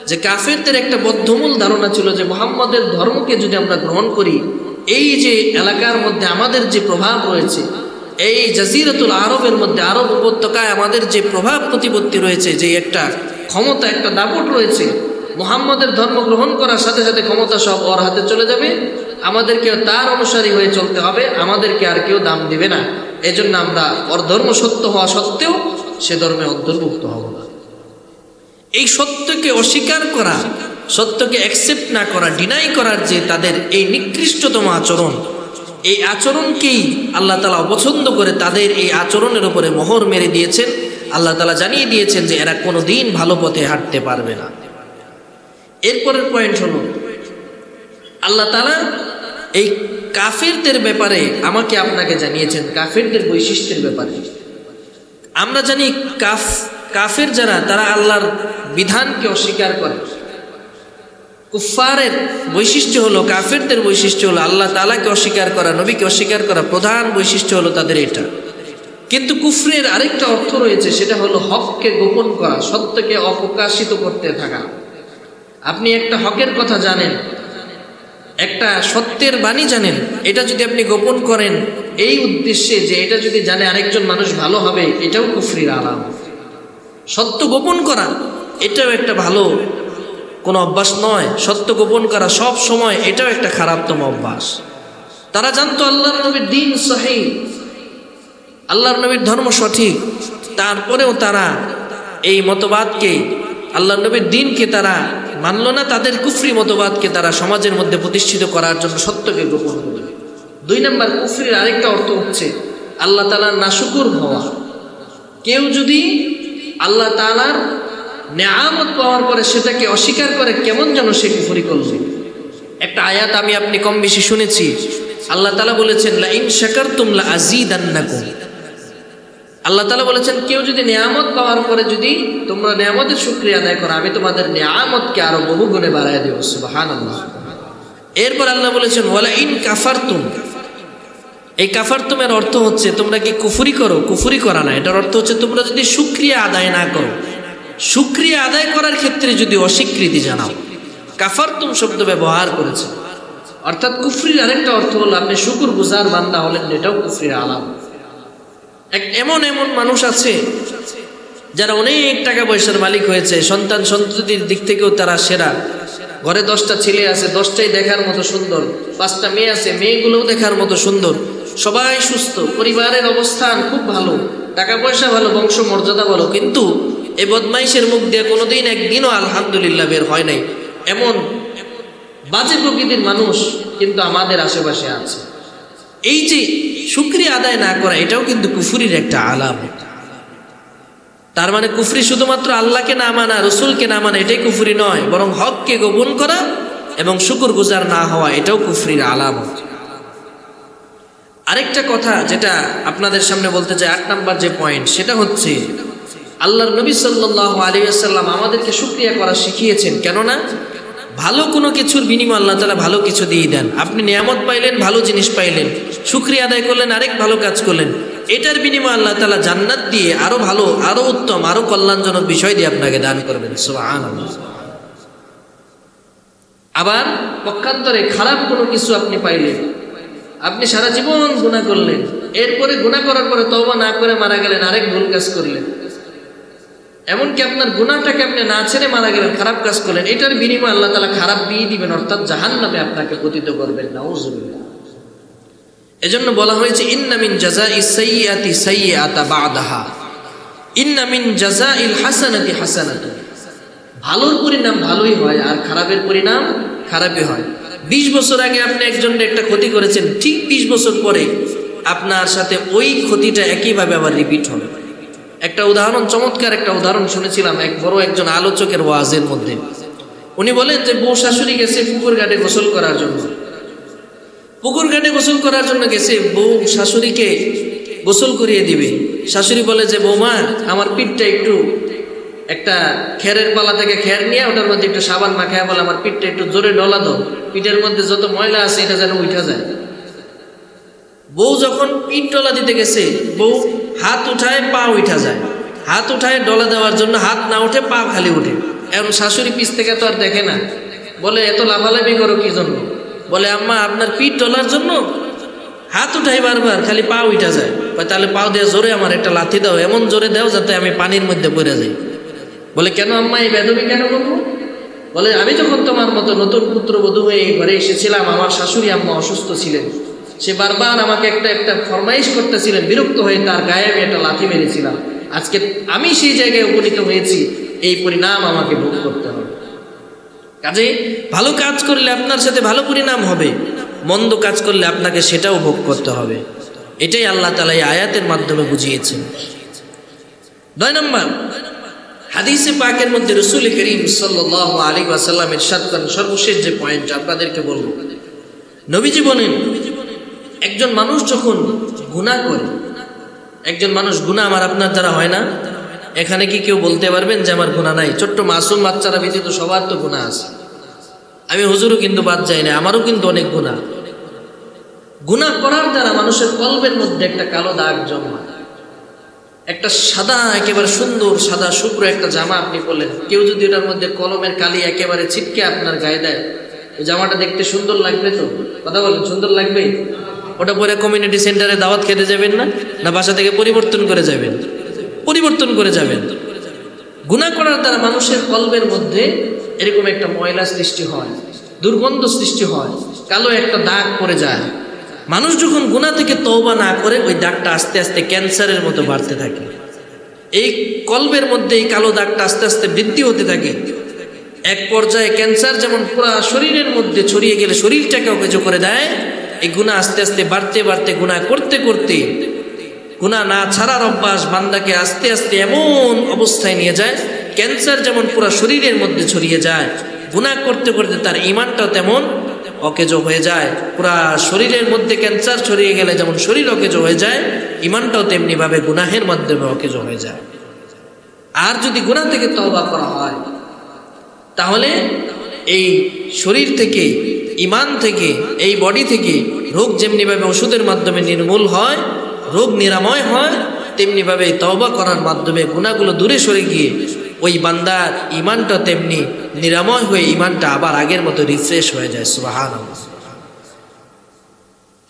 যে কাফেরদের একটা বদ্ধমূল ধারণা ছিল যে মুহাম্মদের ধর্মকে যদি আমরা গ্রহণ করি, এই যে এলাকার মধ্যে আমাদের যে প্রভাব রয়েছে, এই জাজিরাতুল আরবের মধ্যে, আরব উপত্যকায় আমাদের যে প্রভাব প্রতিপত্তি রয়েছে, যে একটা ক্ষমতা, একটা দাপট রয়েছে, মুহাম্মদের ধর্ম গ্রহণ করার সাথে সাথে ক্ষমতা সব ওর হাতে চলে যাবে, আমাদেরকে তার অনুসারী হয়ে চলতে হবে, আমাদেরকে আর কেউ দাম দিবে না। এজন্য আমরা ওর ধর্ম সত্য হওয়া সত্ত্বেও সে ধর্মে অন্তর্ভুক্ত হব না। এই সত্যকে অস্বীকার করা, সত্যকে অ্যাকসেপ্ট না করা, ডিনাই করার যে তাদের এই নিকৃষ্টতম আচরণ, এই আচরণকেই আল্লাহ তাআলা অপছন্দ করে তাদের এই আচরণের উপরে মোহর মেরে দিয়েছেন। আল্লাহ তাআলা জানিয়ে দিয়েছেন যে এরা কোনোদিন ভালো পথে হাঁটতে পারবে না। এরপরের পয়েন্ট হলো আল্লাহ তাআলা এই কাফেরদের ব্যাপারে আমাকে আপনাকে জানিয়েছেন, কাফেরদের বৈশিষ্ট্যের ব্যাপারে। আমরা জানি কাফের যারা, তারা আল্লাহর বিধানকে অস্বীকার করে। কুফফারের বৈশিষ্ট্য হলো, কাফেরদের বৈশিষ্ট্য হলো আল্লাহ তাআলাকে অস্বীকার করা, নবীকে অস্বীকার করা। প্রধান বৈশিষ্ট্য হলো তাদের এটা। কিন্তু কুফরের আরেকটা অর্থ রয়েছে, সেটা হলো হককে গোপন করা, সত্যকে অপ্রকাশিত করতে থাকা। আপনি একটা হকের কথা জানেন, একটা সত্যের বাণী জানেন, এটা যদি আপনি গোপন করেন এই উদ্দেশ্যে যে এটা যদি জানে আরেকজন মানুষ ভালো হবে, এটাও কুফরির আলামত। সত্য গোপন করা এটাও একটা ভালো কোনো অভ্যাস নয়। সত্য গোপন করা সব সময় এটাও একটা খারাপতম অভ্যাস। তারা জানতো আল্লাহর নবীর দ্বীন সহিহ, আল্লাহর নবীর ধর্ম সঠিক, তারপরেও তারা এই মতবাদকে, আল্লাহর নবীর দ্বীনকে তারা মানল না। তাদের কুফরি মতবাদকে তারা সমাজের মধ্যে প্রতিষ্ঠিত করার জন্য সত্যকে গোপন করল। 2 নম্বর কুফরির আরেকটা অর্থ হচ্ছে আল্লাহ তাআলার নাশুকুর হওয়া। কেউ যদি আল্লাহ তাআলার নেয়ামত পাওয়ার পরে সেটাকে অস্বীকার করে, কেমন যেন সে কুফরি করল। একটা আয়াত আমি আপনি কম বেশি শুনেছি, আল্লাহ তাআলা বলেছেন লা ইন শাকারতুম লা আযীদান্নাকুম। আল্লাহ তাআলা বলেছেন কেউ যদি নেয়ামত পাওয়ার পরে যদি তোমরা নেয়ামতের শুকরিয়া আদায় করো, আমি তোমাদের নেয়ামতকে আরো বহু গুণে বাড়ায় দেব। সুবহানাল্লাহ। এরপর আল্লাহ বলেছেন ওয়ালা ইন কাফারতুম। এই কাফারতুমের অর্থ হচ্ছে তোমরা কি কুফরি করো? কুফরি করা না, এটার অর্থ হচ্ছে তোমরা যদি শুকরিয়া আদায় না করো, শুকরিয়া আদায় করার ক্ষেত্রে যদি অস্বীকৃতি জানাও, কাফারতুম শব্দ ব্যবহার করেছে। অর্থাৎ কুফরির আরেকটা অর্থ হলো আপনি শুকর গুজার বান্দা হলেন, এটাও কুফরির আলামত। এমন এমন মানুষ আছে যারা অনেক টাকা পয়সার মালিক হয়েছে, সন্তান সন্ততির দিক থেকেও তারা সেরা, ঘরে 10টা ছেলে আছে, 10টাই দেখার মতো সুন্দর, 5টা মেয়ে আছে, মেয়েগুলোও দেখার মতো সুন্দর, সবাই সুস্থ, পরিবারের অবস্থান খুব ভালো, টাকা পয়সা ভালো, বংশ মর্যাদা ভালো, কিন্তু এই বদমাইশের মুখ দিয়ে কোনোদিন একদিনও আলহামদুলিল্লাহ বের হয় নাই। এমন বাজে প্রকৃতির মানুষ কিন্তু আমাদের আশেপাশে আছে। এই যে শুকরিয়া আদায় না করা, এটাও কিন্তু কুফরির একটা আলামত। তার মানে কুফরি শুধুমাত্র আল্লাহকে না মানা, রসুলকে না মানা, এটাই কুফরি নয়, বরং হককে গোপন করা এবং শুকর গুজার না হওয়া, এটাও কুফরির আলামত। আরেকটা কথা যেটা আপনাদের সামনে বলতে চাই, 8 নম্বর যে পয়েন্ট, সেটা হচ্ছে আল্লাহর নবী সাল্লাল্লাহু আলাইহি ওয়াসাল্লাম আমাদেরকে শুকরিয়া করা শিখিয়েছেন। কেননা ভালো কোনো কিছুর বিনিময় আল্লাহ তাআলা ভালো কিছু দিয়ে দেন। আপনি নিয়ামত পাইলেন, ভালো জিনিস পাইলেন, শুকরিয়া আদায় করলেন, আরেক ভালো কাজ করলেন, এটার বিনিময়ে আল্লাহ তাআলা জান্নাত দিয়ে আরো ভালো, আরো উত্তম, আরো কল্যাণজনক বিষয় দিয়ে আপনাকে দান করবেন। সুবহানাল্লাহ। আবার পক্ষান্তরে খারাপ কোনো কিছু আপনি পাইলেন, আপনি সারা জীবন গুনাহ করলেন, এরপরে গুনাহ করার পরে তওবা না করে মারা গেলেন, আরেক ভুল কাজ করলেন, এমনকি আপনার গুনাহটাকে আপনি না ছেড়ে মারা গেলেন, খারাপ কাজ করলেন, এটার বিনিময়ে আল্লাহ তাআলা খারাপ দিয়ে দিবেন, অর্থাৎ জাহান্নামে আপনাকে পতিত করবেন। নাউযুবিল্লাহ। এজন্য বলা হয়েছে ইন্না মিন জাযাইস সাইয়্যাতি সাইয়্যাতা বা'দাহা, ইন্না মিন জাযাইল হাসানাতি হাসানাতুন। ভালোর পরিণাম ভালোই হয় আর খারাপের পরিণাম খারাপই হয়। 20 বছর আগে আপনি একজনের একটা ক্ষতি করেছেন, ঠিক 20 বছর পরে আপনার সাথে ওই ক্ষতিটা একইভাবে আবার রিপিট হবে। একটা উদাহরণ, চমৎকার একটা উদাহরণ শুনেছিলাম এক বড় একজন আলোচকের ওয়াজের মধ্যে। উনি বলেন যে বউ শাশুড়ি গেছে পুকুর ঘাটে গোসল করার জন্য। পুকুর ঘাটে গোসল করার জন্য গেছে, বউ শাশুড়িকে গোসল করিয়ে দিবে। শাশুড়ি বলে যে বৌমা, আমার পিঠটা একটু, একটা খেরের পালা থেকে খের নিয়ে ওটার মধ্যে একটু সাবান মাখায় বলে আমার পিঠটা একটু জোরে ডলা দাও, পিঠের মধ্যে যত ময়লা আছে এটা যেন উঠা যায়। বউ যখন পিঠ ডলা দিতে গেছে, বউ হাত উঠায়, পা উঠা যায়, হাত উঠায় ডলা দেওয়ার জন্য, হাত না উঠে পা খালি উঠে। এখন শাশুড়ি পিছ থেকে তো আর দেখে না, বলে এত লাফালাফি করো কি জন্য? বলে আম্মা আপনার পিঠ ডলার জন্য হাত উঠাই বারবার, খালি পা উঠা যায়। তাহলে পাও দিয়ে জোরে আমার একটা লাথি দাও, এমন জোরে দাও যাতে আমি পানির মধ্যে পড়ে যাই। বলে কেন আম্মা, এই বেদবি কেন করবো? বলে আমি যখন তোমার মতো নতুন পুত্রবধূ হয়ে এই ঘরে এসেছিলাম, আমার শাশুড়ি আম্মা অসুস্থ ছিলেন, সে বারবার আমাকে একটা ফরমাইশ করতেছিলেন, বিরক্ত হয়ে তার গায়ে আমি একটা লাথি মেরেছিলাম। আজকে আমি সেই জায়গায় উপনীত হয়েছি, এই পরিণাম আমাকে ভোগ করতে হবে। কাজে ভালো কাজ করলে আপনার সাথে ভালো পরিণাম হবে, মন্দ কাজ করলে আপনাকে সেটাও ভোগ করতে হবে। এটাই আল্লাহ তাআলা এই আয়াতের মাধ্যমে বুঝিয়েছেন। 9 নম্বর, হাদিসে পাকের মধ্যে রাসূল করিম সাল্লাল্লাহু আলাইহি ওয়াসাল্লাম ইরশাদ করেন, সর্বশেষ যে পয়েন্ট আপনাদেরকে বলবো, নবীজি বলেন একজন মানুষ যখন গুনাহ করে, একজন মানুষ গুনাহ আমার আপনার দ্বারা হয় না। এখানে কি কেউ বলতে পারবেন যে আমার গুনাহ নাই? ছোট্ট মাসুম বাচ্চারা ব্যতীত সবার তো গুনাহ আছে। আমি হুজুরও কিন্তু বাদ যাই না, আমারও কিন্তু অনেক গুনাহ। গুনাহ করার দ্বারা মানুষের কলবের মধ্যে একটা কালো দাগ জন্মায়। একটা সাদা একেবারে সুন্দর সাদা শুভ্র একটা জামা আপনি পরলেন, কেউ যদি ওটার মধ্যে কলমের কালি একেবারে ছিটকে আপনার গায়ে দেয়, ওই জামাটা দেখতে সুন্দর লাগবে তো? কথা বলেন, সুন্দর লাগবে? ওটা পরে কমিউনিটি সেন্টারে দাওয়াত খেতে যাবেন না, না বাসা থেকে পরিবর্তন করে যাবেন? পরিবর্তন করে যাবেন। গুনাহ করার দ্বারা মানুষের কলবের মধ্যে এরকম একটা ময়লা সৃষ্টি হয়, দুর্গন্ধ সৃষ্টি হয়, কালো একটা দাগ পড়ে যায়। মানুষ যখন গুনাহ থেকে তওবা না করে, ওই দাগটা আস্তে আস্তে ক্যান্সারের মতো বাড়তে থাকে। এই কলবের মধ্যে এই কালো দাগটা আস্তে আস্তে বৃদ্ধি হতে থাকে। এক পর্যায়ে ক্যান্সার যেমন পুরো শরীরের মধ্যে ছড়িয়ে গেলে শরীরটাকে অকেজো করে দেয়, এই গুনাহ আস্তে আস্তে বাড়তে বাড়তে গুনাহ করতে করতে গুনাহ না ছাড়ার অভ্যাস বান্দাকে আস্তে আস্তে এমন অবস্থায় নিয়ে যায়, ক্যান্সার যেমন পুরো শরীরের মধ্যে ছড়িয়ে যায়, গুনাহ করতে করতে তার ঈমানটাও তেমন অকেজো হয়ে যায়। পুরা শরীরের মধ্যে ক্যান্সার ছড়িয়ে গেলে যেমন শরীর অকেজো হয়ে যায়, ঈমানটাও তেমনি ভাবে গুনাহের মাধ্যমে অকেজো হয়ে যায়। আর যদি গুনাহ থেকে তওবা করা হয়, তাহলে এই শরীর থেকে, ঈমান থেকে, এই বডি থেকে রোগ যেমনি ভাবে ওষুধের মাধ্যমে নির্মূল হয়, রোগ নিরাময় হয়, তেমনি ভাবে তওবা করার মাধ্যমে গুনাহগুলো দূরে সরে গিয়ে ওই বান্দার ঈমানটা তেমনি নিরাময় হয়ে ঈমানটা আবার আগের মতো রিফ্রেশ হয়ে যায়। সুবহানাল্লাহ।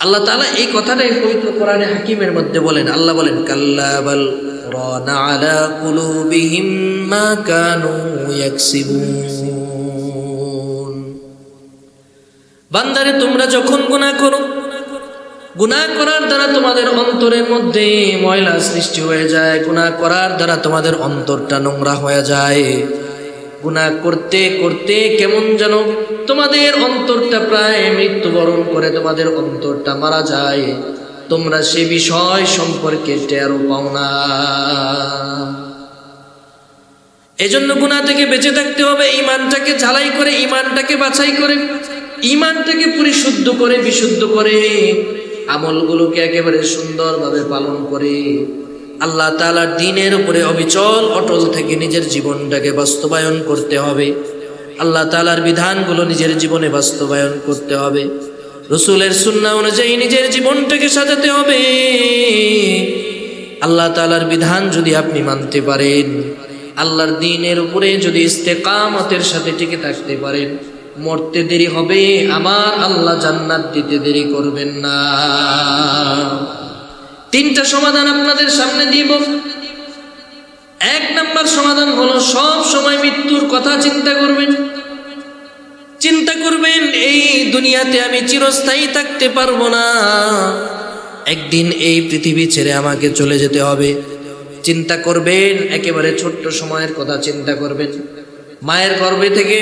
আল্লাহ তাআলা এই কথাটাই পবিত্র কোরআনে হাকিমের মধ্যে বলেন। আল্লাহ বলেন, কাল্লা বাল রানা আলা কুলুবিহিম মা কানু ইয়াকসিবুন। বান্দারে, তোমরা যখন গুনাহ করো, গুনাহ করার দ্বারা তোমাদের অন্তরের মধ্যে ময়লা সৃষ্টি হয়ে যায়, গুনাহ করার দ্বারা তোমাদের অন্তরটা নোংরা হয়ে যায়। গুনাহ করতে করতে কেমন যেন তোমাদের অন্তরটা প্রায় মৃত্যুবরণ করে, তোমাদের অন্তরটা মারা যায়, তোমরা সে বিষয় সম্পর্কে টেরও পাও না। এজন্য গুনাহ থেকে বেঁচে থাকতে হবে, ঈমানটাকে ঝালাই করে, ঈমানটাকে বাছাই করে, ঈমানটাকে পরিশুদ্ধ করে, বিশুদ্ধ করে, আমলগুলোকে একেবারে সুন্দরভাবে পালন করে আল্লাহ তাআলার দ্বীনের উপরে অবিচল অটল থেকে নিজের জীবনটাকে বাস্তবায়ন করতে হবে। আল্লাহ তাআলার বিধানগুলো নিজের জীবনে বাস্তবায়ন করতে হবে। রাসূলের সুন্নাহ অনুযায়ী নিজের জীবনটাকে সাজাতে হবে। আল্লাহ তাআলার বিধান যদি আপনি মানতে পারেন, আল্লাহর দ্বীনের উপরে যদি ইস্তেকামতের সাথে টিকে থাকতে পারেন, মরতে দেরি হবে, আমার আল্লাহ জান্নাত দিতে দেরি করবেন না। তিনটা সমাধান আপনাদের সামনে দিব। এক নাম্বার সমাধান হলো, সব সময় মৃত্যুর কথা চিন্তা করবেন। চিন্তা করবেন, এই দুনিয়াতে আমি চিরস্থায়ী থাকতে পারবো না, একদিন এই পৃথিবী ছেড়ে আমাকে চলে যেতে হবে। চিন্তা করবেন, একেবারে ছোট্ট সময়ের কথা চিন্তা করবেন। মায়ের গর্ভে থেকে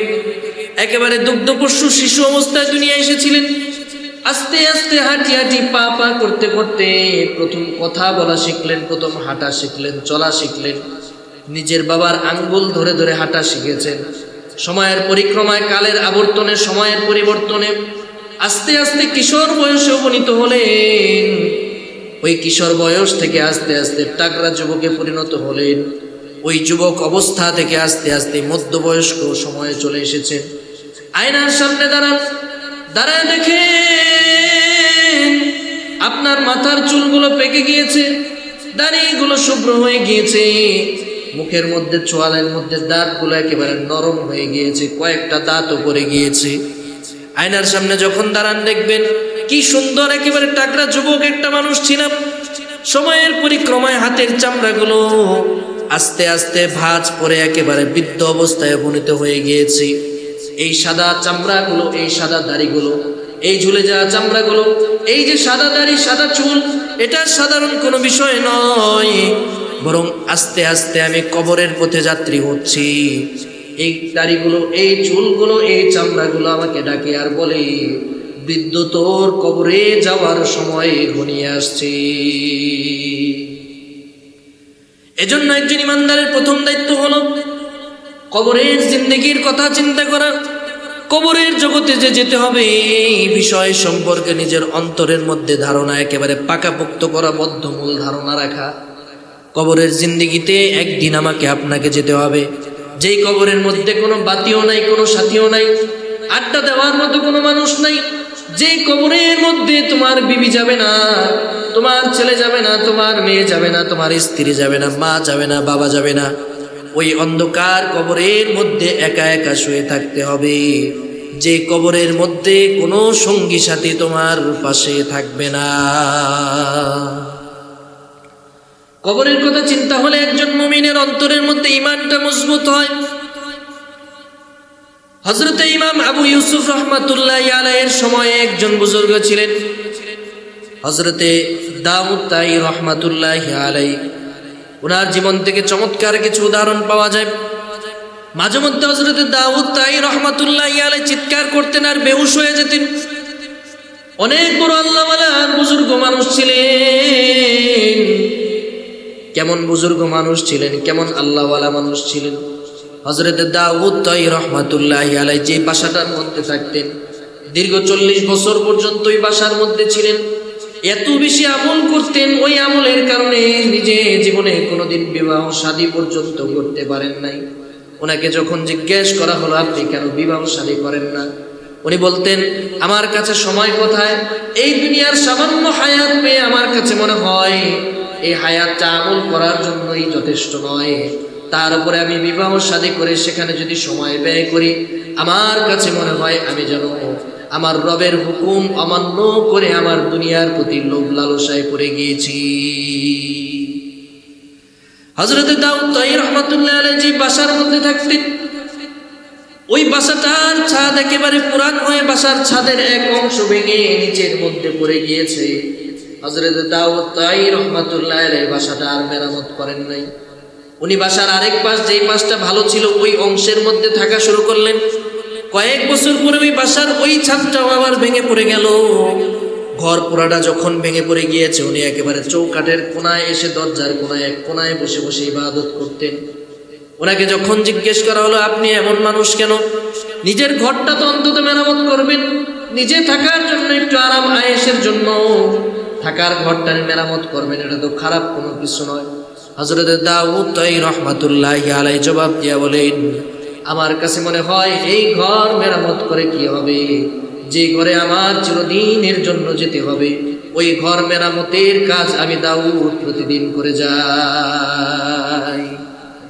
একেবারে দুগ্ধপোষ্য শিশু অবস্থায় দুনিয়া এসেছিলেন। আস্তে আস্তে হাঁটি হাঁটি পা পা করতে করতে প্রথম কথা বলা শিখলেন, প্রথম হাঁটা শিখলেন, চলা শিখলেন, নিজের বাবার আঙ্গুল ধরে ধরে হাঁটা শিখেছেন। সময়ের পরিক্রমায়, কালের আবর্তনে, সময়ের পরিবর্তনে আস্তে আস্তে কিশোর বয়সে উপনীত হলেন। ওই কিশোর বয়স থেকে আস্তে আস্তে টাকরা যুবকে পরিণত হলেন। ওই যুবক অবস্থা থেকে আস্তে আস্তে মধ্যবয়স্ক সময়ে চলে এসেছেন। আয়নার সামনে দাঁড়ায় দেখেন আপনার মাথার চুলগুলো পেকে গিয়েছে, দাড়িগুলো শুভ্র হয়ে গিয়েছে, মুখের মধ্যে, চোয়ালের মধ্যে দাঁতগুলো একেবারে নরম হয়ে গিয়েছে, কয়েকটা দাঁতও পড়ে গিয়েছে। আয়নার সামনে যখন দাঁড়ান দেখবেন কি সুন্দর একেবারে টাকরা যুবক একটা মানুষ ছিলাম। সময়ের পরিক্রমায় হাতের চামড়াগুলো আস্তে আস্তে ভাঁজ পরে একেবারে বৃদ্ধ অবস্থায় উপনীত হয়ে গিয়েছি। এই সাদা চামড়াগুলো, এই সাদা দাড়িগুলো, এই ঝুলে যাওয়া চামড়াগুলো, এই যে সাদা দাড়ি, সাদা চুল, এটা সাধারণ কোনো বিষয় নয়, বরং আস্তে আস্তে আমি কবরের পথে যাত্রী হচ্ছি। এই দাড়িগুলো, এই চুলগুলো, এই চামড়াগুলো আমাকে ডাকে আর বলে, বৃদ্ধ তোর কবরে যাওয়ার সময় ঘনিয়ে আসছে। এজন্য একজন ইমানদারের প্রথম দায়িত্ব হলো কবরের জিন্দেগির কথা চিন্তা করা। কবরের জগতে যে যেতে হবে এই বিষয় সম্পর্কে নিজের অন্তরের মধ্যে ধারণা একেবারে পাকাপোক্ত করা, বদ্ধমূল ধারণা রাখা। কবরের জিন্দেগিতে একদিন আমাকে আপনাকে যেতে হবে, যেই কবরের মধ্যে কোনো বাতিও নাই, কোনো সাথীও নাই, আড্ডা দেওয়ার মতো কোনো মানুষ নাই, যেই কবরের মধ্যে তোমার বিবি যাবে না, তোমার ছেলে যাবে না, তোমার মেয়ে যাবে না, তোমার স্ত্রী যাবে না, মা যাবে না, বাবা যাবে না। ওই অন্ধকার কবরের মধ্যে একা একা শুয়ে থাকতে হবে, যে কবরের মধ্যে কোনো সঙ্গী সাথী তোমার পাশে থাকবে না। কবরের কথা চিন্তা হলে একজন মুমিনের অন্তরের মধ্যে ঈমানটা মজবুত হয়। হযরতে ইমাম আবু ইউসুফ রাহমাতুল্লাহি আলাইহির সময়ে একজন বুজুর্গ ছিলেন, হযরতে দাউদ তাই রাহমাতুল্লাহি আলাইহি। ওনার জীবন থেকে চমৎকার কিছু উদাহরণ পাওয়া যায়। মাঝে মধ্যে হযরতে দাউদ তাই রাহমাতুল্লাহি আলাইহি চিৎকার করতেন আর বেহুশ হয়ে যেতেন। অনেক বড় আল্লাহওয়ালা বুজুর্গ মানুষ ছিলেন। কেমন বুজুর্গ মানুষ ছিলেন, কেমন আল্লাহওয়ালা মানুষ ছিলেন। হযরতে দাউদ তাই রাহমাতুল্লাহি আলাইহি যে বাসাটার মধ্যে থাকতেন, দীর্ঘ 40 বছর পর্যন্ত ওই বাসার মধ্যে ছিলেন। এত বেশি আমল করতেন, ওই আমলের কারণে নিজে জীবনে কোনোদিন বিবাহ শাদী পর্যন্ত করতে পারেন নাই। ওনাকে যখন জিজ্ঞেস করা হলো আপনি কেন বিবাহ শাদী করেন না, উনি বলতেন আমার কাছে সময় কোথায়, এই দুনিয়ার সামান্য হায়াত পেয়ে আমার কাছে মনে হয় এই হায়াতটা আমল করার জন্যই যথেষ্ট নয়। তার উপরে আমি বিবাহ শাদী করে সেখানে যদি সময় ব্যয় করি, আমার কাছে মনে হয় আমি যেন আমার রবের হুকুম অমান্য করে আমার দুনিয়ার প্রতি লোভ লালসায় পড়ে গিয়েছি। হযরতে দাউদ তাই রাহমাতুল্লাহি আলাইহি যে বাসার মধ্যে থাকতেন, ওই বাসাটার ছাদ একেবারে পুরান হয়ে বাসার ছাদের এক অংশ ভেঙে নিচের মধ্যে পড়ে গিয়েছে। হযরতে দাউদ তাই রাহমাতুল্লাহি আলাইহি বাসাটা আর মেরামত করেন নাই। উনি বাসার আরেক পাশ, যেই পাশটা ভালো ছিল, ওই অংশের মধ্যে থাকা শুরু করলেন। কয়েক বছর পরে ওই বাসার ওই ছাদটাও আবার ভেঙে পড়ে গেল। ঘর পুরাটা যখন ভেঙে পড়ে গিয়েছে, উনি একেবারে চৌকাঠের কোনায় এসে দরজার কোনায় এক কোনায় বসে বসে ইবাদত করতেন। ওনাকে যখন জিজ্ঞেস করা হলো আপনি এমন মানুষ কেন, নিজের ঘরটা তো অন্তত মেরামত করবেন, নিজে থাকার জন্য একটু আরাম আয়েশের জন্য থাকার ঘরটা মেরামত করবেন, এটা তো খারাপ কোনো কিছু নয়। হযরতে দাউদ তাই রাহমাতুল্লাহি আলাইহি জবাব দিয়া বলেন আমার কাছে মনে হয় এই ঘর মেরামত করে কি হবে, যে ঘরে আমার চিরদিনের জন্য যেতে হবে, ওই ঘর মেরামতের কাজ আমি দাউদ প্রতিদিন করে যাই।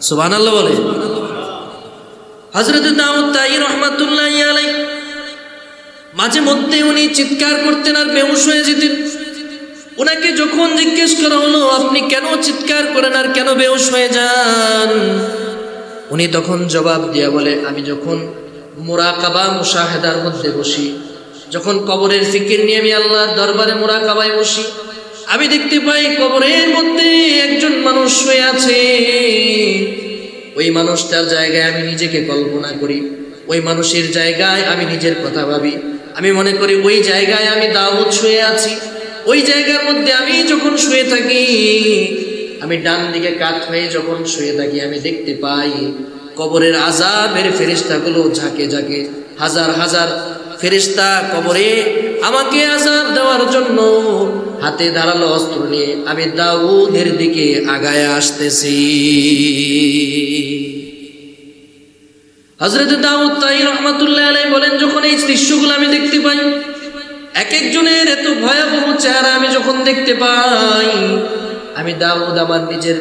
সুবহানাল্লাহ বলে। হযরতে দাউদ তাই রাহমাতুল্লাহি আলাইহি মাঝে মধ্যে উনি চিৎকার করতেন আর বেহুশ হয়ে যেতেন। ওনাকে যখন জিজ্ঞেস করা হলো আপনি কেন চিৎকার করেন আর কেন বেহুশ হয়ে যান, উনি তখন জবাব দিয়া বলে আমি যখন মুরাকাবা মুশাহাদার মধ্যে বসি, যখন কবরের ফিকির নিয়ে আমি আল্লাহর দরবারে মুরাকাবায় বসি, আমি দেখতে পাই কবরের মধ্যে একজন মানুষ শুয়ে আছে। ওই মানুষটার জায়গায় আমি নিজেকে কল্পনা করি, ওই মানুষের জায়গায় আমি নিজের কথা ভাবি। আমি মনে করি ওই জায়গায় আমি দাউদ শুয়ে আছি। ওই জায়গার মধ্যে আমি যখন শুয়ে থাকি, আমি ডান দিকে কাত হয়ে যখন শুয়ে থাকি, আমি দেখতে পাই কবরের আযাবের ফেরেশতাগুলো ঝাঁকে ঝাঁকে হাজার হাজার ফেরেশতা কবরে আমাকে আযাব দেওয়ার জন্য হাতে ধারালো অস্ত্র নিয়ে আমি দাউদের দিকে আগায় আসতেছি। হযরত দাউদ তাই রাহমাতুল্লাহি আলাইহি বলেন যখন এই দৃশ্যগুলো আমি দেখতে পাই, এক একজনের এত ভয়াবহ চেহারা আমি যখন দেখতে পাই, আমি দাউদ আমার নিজের